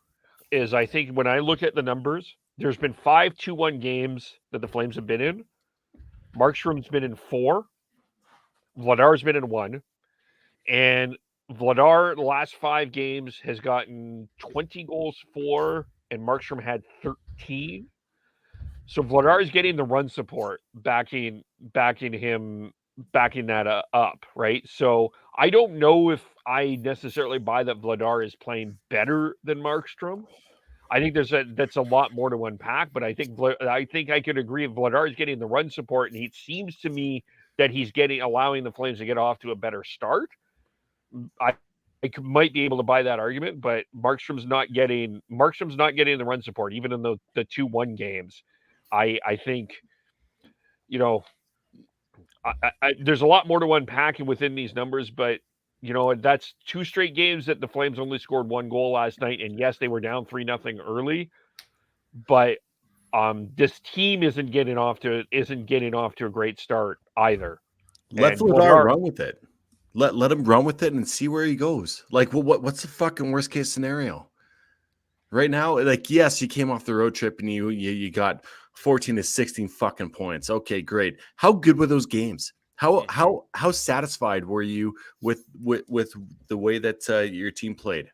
is, I think when I look at the numbers, there's been 5 2-1 games that the Flames have been in. Markstrom's been in 4. Vladar's been in 1. And Vladar, the last 5 games, has gotten 20 goals for, and Markstrom had 13. So Vladar is getting the run support, backing him backing that up, right? So I don't know if I necessarily buy that Vladar is playing better than Markstrom. I think that's a lot more to unpack, but I think I could agree if Vladar is getting the run support, and it seems to me that he's allowing the Flames to get off to a better start. I might be able to buy that argument, but Markstrom's not getting the run support even in the 2-1 games. I think, you know, there's a lot more to unpack within these numbers, but that's 2 straight games that the Flames only scored 1 goal last night, and yes, they were down 3-0 early, but this team isn't getting off to a great start either. Let Vladar run with it. Let him run with it and see where he goes. Like, what's the fucking worst case scenario? Right now, like, yes, you came off the road trip and you got 14 to 16 fucking points. Okay, great. How good were those games? How satisfied were you with the way that your team played?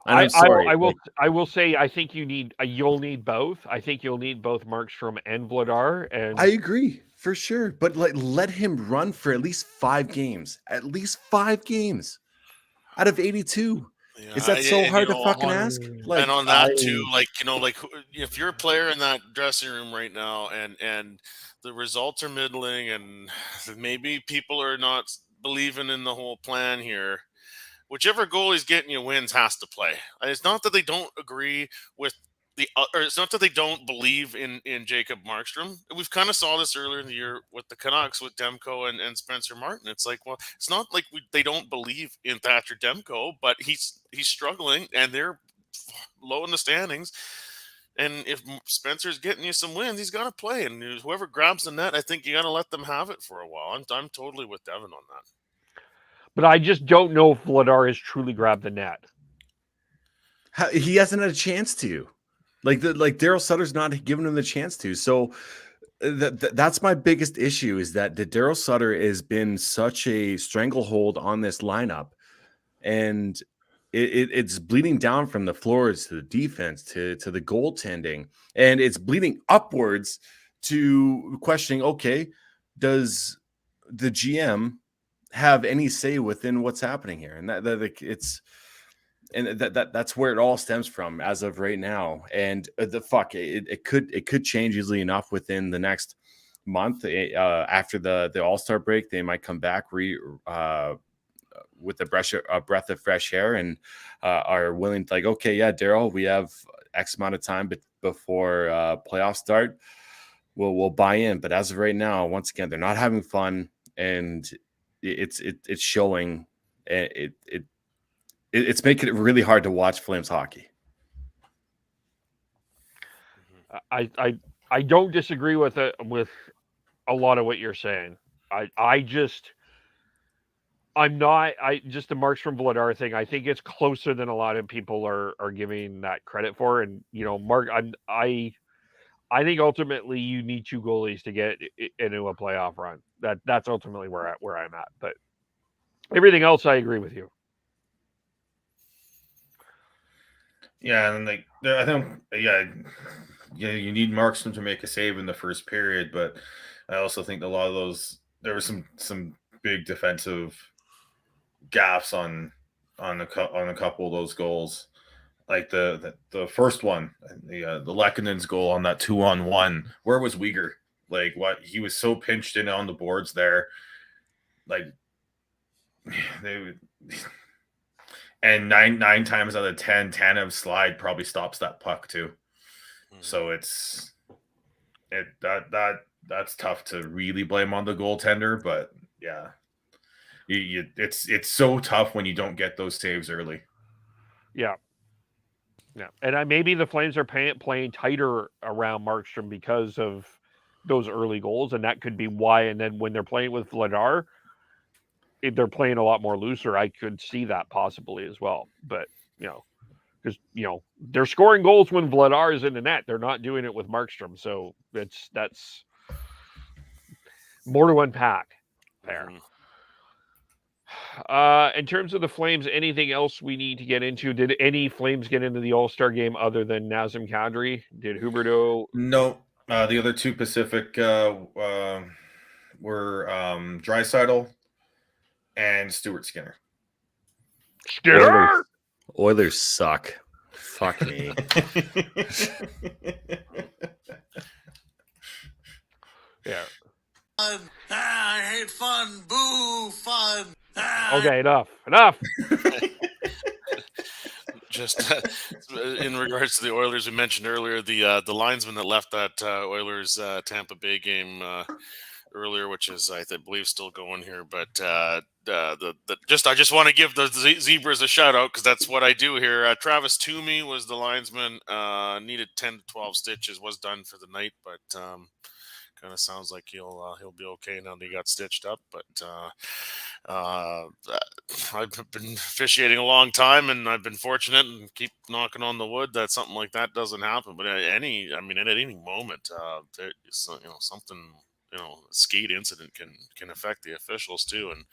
I'm sorry. I will say I think you'll need both. I think you'll need both Markstrom and Vladar. And I agree for sure, but let him run for at least 5 games. At least 5 games out of 82. Yeah, is that so hard to fucking ask? Like, and on that too, like if you're a player in that dressing room right now, and the results are middling, and maybe people are not believing in the whole plan here, whichever goalie's getting you wins has to play. And it's not that they don't agree with or it's not that they don't believe in Jacob Markstrom. We've kind of saw this earlier in the year with the Canucks with Demko and Spencer Martin. It's like, well, it's not like they don't believe in Thatcher Demko, but he's struggling and they're low in the standings. And if Spencer's getting you some wins, he's got to play. And whoever grabs the net, I think you got to let them have it for a while. I'm totally with Devin on that. But I just don't know if Vladar has truly grabbed the net. He hasn't had a chance to. Like Daryl Sutter's not giving him the chance to. So that's my biggest issue, is that the Daryl Sutter has been such a stranglehold on this lineup, and it's bleeding down from the floors to the defense to the goaltending, and it's bleeding upwards to questioning, okay, does the GM have any say within what's happening here? And that's where it all stems from as of right now. And it could change easily enough within the next month. After the All-Star break, they might come back with a breath of fresh air and are willing to, like, okay, yeah, Daryl, we have X amount of time before playoffs start. We'll buy in. But as of right now, once again, they're not having fun, and it's showing. It's making it really hard to watch Flames hockey. I don't disagree with a lot of what you're saying. I'm not just the Markstrom Vladar thing. I think it's closer than a lot of people are giving that credit for. And Mark, I think ultimately you need 2 goalies to get into a playoff run. That's ultimately where I'm at. But everything else, I agree with you. Yeah, and I think, you need Markstrom to make a save in the first period, but I also think a lot of those, there were some big defensive gaffes on a couple of those goals, like the first one, the Lekkonen's goal on that 2-on-1. Where was Uyghur? Like, what, he was so pinched in on the boards there, like and nine times out of 10, Tanev's slide probably stops that puck too. So that's tough to really blame on the goaltender, but yeah, it's so tough when you don't get those saves early. Yeah, and maybe the Flames are playing tighter around Markstrom because of those early goals, and that could be why. And then when they're playing with Vladar, if they're playing a lot more looser, I could see that possibly as well. But because they're scoring goals when Vladar is in the net, they're not doing it with Markstrom. So that's more to unpack there. In terms of the Flames, anything else we need to get into? Did any Flames get into the All-Star game other than Nazem Kadri? Did Huberdeau? No. The other 2 Pacific were Draisaitl and Stuart Skinner. Skinner! Oilers suck. Fuck me. Yeah. I hate fun. Boo, fun. Okay, enough. Just in regards to the Oilers, we mentioned earlier the linesman that left that Oilers Tampa Bay game earlier, which is I believe still going here. But I just want to give the Zebras a shout out because that's what I do here. Travis Toomey was the linesman. Needed 10 to 12 stitches. Was done for the night, but kind of sounds like he'll be okay now that he got stitched up. But I've been officiating a long time, and I've been fortunate and keep knocking on the wood that something like that doesn't happen. But at any moment, something. A skate incident can affect the officials too, and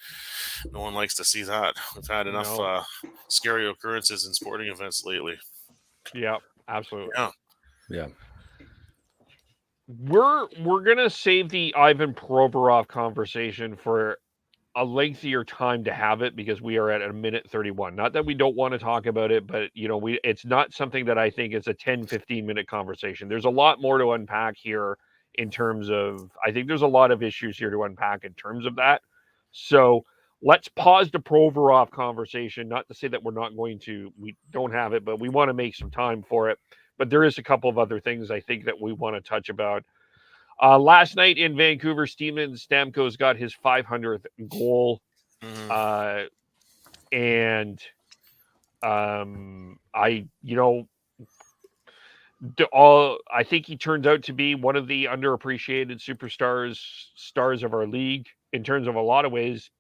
no one likes to see that. We've had enough scary occurrences in sporting events lately. Yeah, absolutely. Yeah. We're gonna save the Ivan Provorov conversation for a lengthier time to have it because we are at a minute 31. Not that we don't want to talk about it, but it's not something that I think is a 10-15 minute conversation. There's a lot more to unpack here in terms of I think there's a lot of issues here to unpack in terms of that. So let's pause the Provorov conversation. Not to say that we don't have it, but we want to make some time for it. But there is a couple of other things I think that we want to touch about. Last night in Vancouver, Steven Stamkos got his 500th goal. Mm-hmm. I think he turns out to be one of the underappreciated stars of our league in terms of a lot of ways.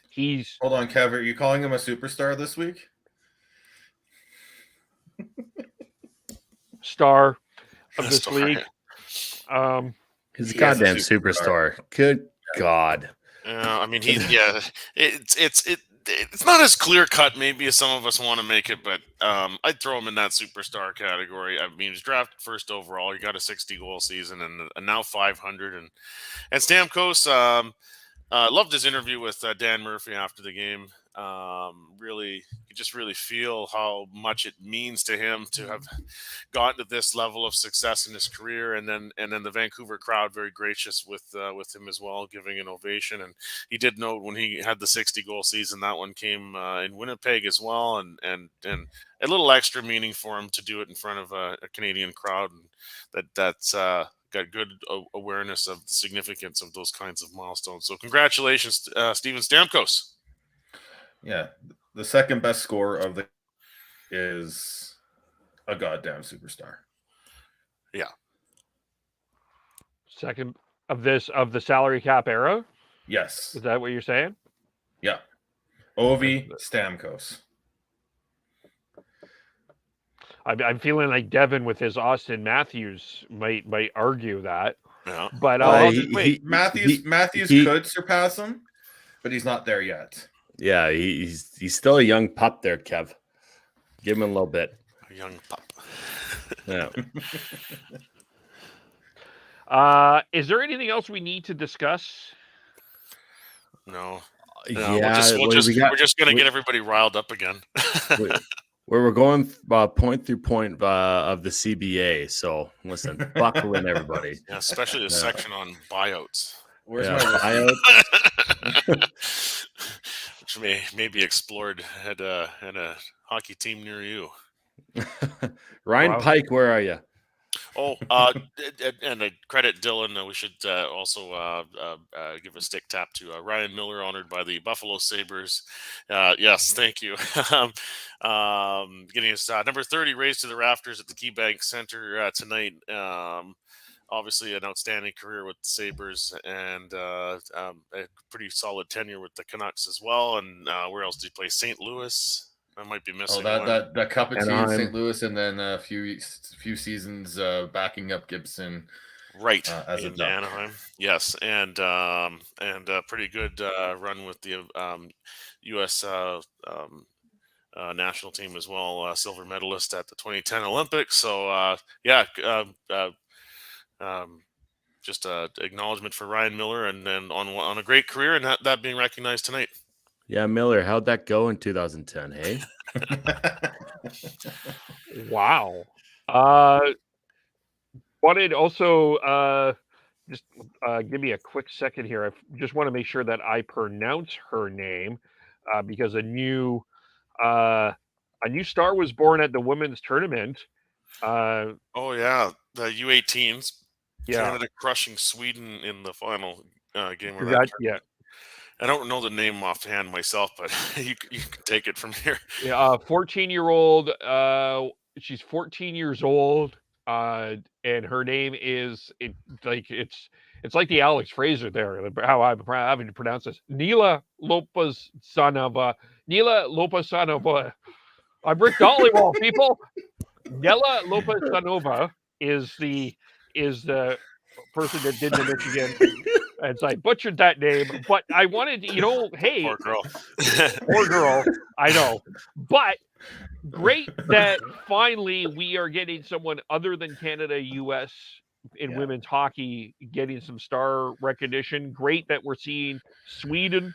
He's Hold on, Kev. Are you calling him a superstar this week? star of this league. He's a goddamn superstar. Good God. I mean, it's not as clear cut maybe as some of us want to make it, but I'd throw him in that superstar category. I mean, he was drafted first overall. He got a 60-goal season and now 500. And Stamkos, loved his interview with Dan Murphy after the game. You just really feel how much it means to him to have gotten to this level of success in his career, and then the Vancouver crowd very gracious with him as well, giving an ovation. And he did note when he had the 60-goal season, that one came in Winnipeg as well, and a little extra meaning for him to do it in front of a Canadian crowd, and that's got good awareness of the significance of those kinds of milestones. So congratulations, Steven Stamkos. Yeah, the second best scorer of the is a goddamn superstar. Yeah. Second of the salary cap era? Yes. Is that what you're saying? Yeah. Ovi Stamkos. I'm feeling like Devin with his Austin Matthews might argue that. Yeah. But Matthews could surpass him, but he's not there yet. Yeah, he's still a young pup there, Kev. Give him a little bit. A young pup. Yeah. Is there anything else we need to discuss? No. Yeah, we're just going to get everybody riled up again. We're going point through point of the CBA. So listen, buckle in, everybody. Yeah, especially the section on buyouts. Where's my buyout? Which may be explored at a hockey team near you. Ryan Pike, where are you? Oh, and I credit Dylan. We should also give a stick tap to Ryan Miller, honored by the Buffalo Sabres. Yes, thank you. Getting his number 30 raised to the rafters at the KeyBank Center tonight. Obviously, an outstanding career with the Sabres and a pretty solid tenure with the Canucks as well. And where else did he play? St. Louis. I might be missing. That cup of tea in St. Louis, and then a few seasons backing up Gibson. Right, in Anaheim. Yes, and a pretty good run with the U.S. National team as well. Silver medalist at the 2010 Olympics. So just acknowledgement for Ryan Miller and on a great career and that being recognized tonight. Yeah, Miller, how'd that go in 2010? Hey, Wow. Wanted also just give me a quick second here. I just want to make sure that I pronounce her name because a new star was born at the women's tournament. Oh yeah, the U18s. Yeah, Canada crushing Sweden in the final game of that. that, yeah, I don't know the name offhand myself, but you can take it from here. yeah. 14-year-old. She's 14 years old. And her name is it's like the Alex Fraser there. How I'm having to pronounce this. Nila Lopez-Sanova. Nila Lopez-Sanova. I'm Rick Dollywall, people. Nela Lopez-Sanova is the person that did the Michigan. And so I butchered that name, but I wanted to, hey, Poor girl. poor girl, I know, but great that finally we are getting someone other than Canada, U.S. in women's hockey getting some star recognition. Great that we're seeing Sweden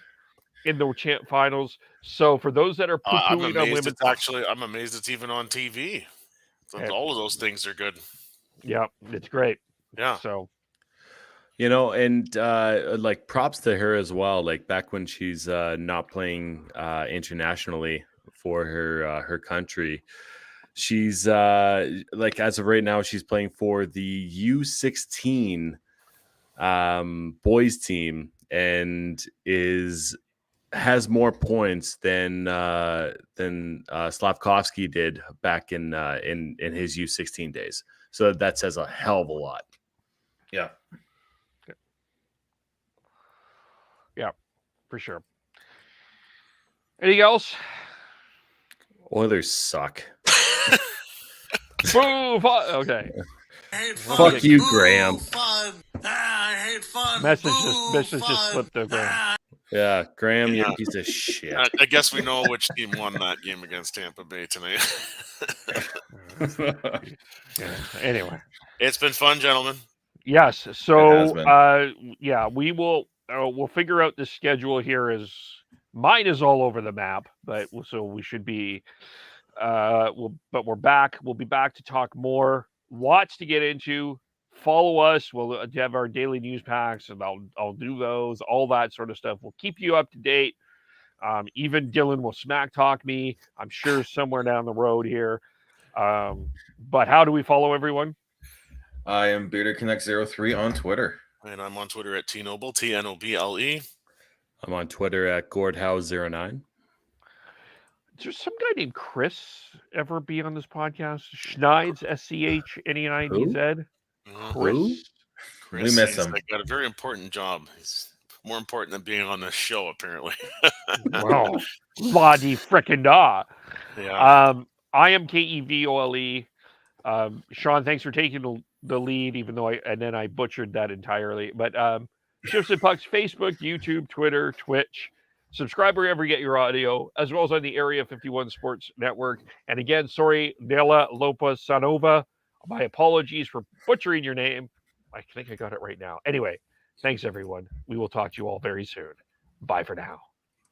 in the champ finals. So for those that are I'm poo-pooing on amazed women's I'm amazed it's even on TV. All of those things are good. Yeah, it's great. Yeah. So, and like props to her as well. Like back when she's not playing internationally for her country, she's like as of right now she's playing for the U16 boys team and has more points than Slavkovsky did back in his U16 days. So that says a hell of a lot. Yeah. Yeah, for sure. Anything else? Oilers suck. Boo! Okay. Fuck you, Graham. I hate fun. Message just slipped there, Graham. Yeah, Graham, you're a piece of shit. I guess we know which team won that game against Tampa Bay tonight. Anyway, it's been fun, gentlemen. Yes. So, yeah, we will. We'll figure out the schedule here. Mine is all over the map, but so we should be. But we're back. We'll be back to talk more. Lots to get into. Follow us. We'll have our daily news packs, and I'll do those. All that sort of stuff. We'll keep you up to date. Even Dylan will smack talk me, I'm sure, somewhere down the road here. But how do we follow everyone? I am BearderConnect03 on Twitter. And I'm on Twitter at Tnoble, Tnoble. I'm on Twitter at Gordhouse09. Is there some guy named Chris ever be on this podcast? Schneids, SCHNEIDZ? Chris? We miss him. Got a very important job. He's more important than being on this show, apparently. Well, la-di frickin' da. Yeah. I am KEVOLE. Sean, thanks for taking the lead, even though I butchered that entirely. But Shifts and Pucks, Facebook, YouTube, Twitter, Twitch. Subscribe wherever you get your audio, as well as on the Area 51 Sports Network. And again, sorry, Nela Lopez-Sanova. My apologies for butchering your name. I think I got it right now. Anyway, thanks, everyone. We will talk to you all very soon. Bye for now.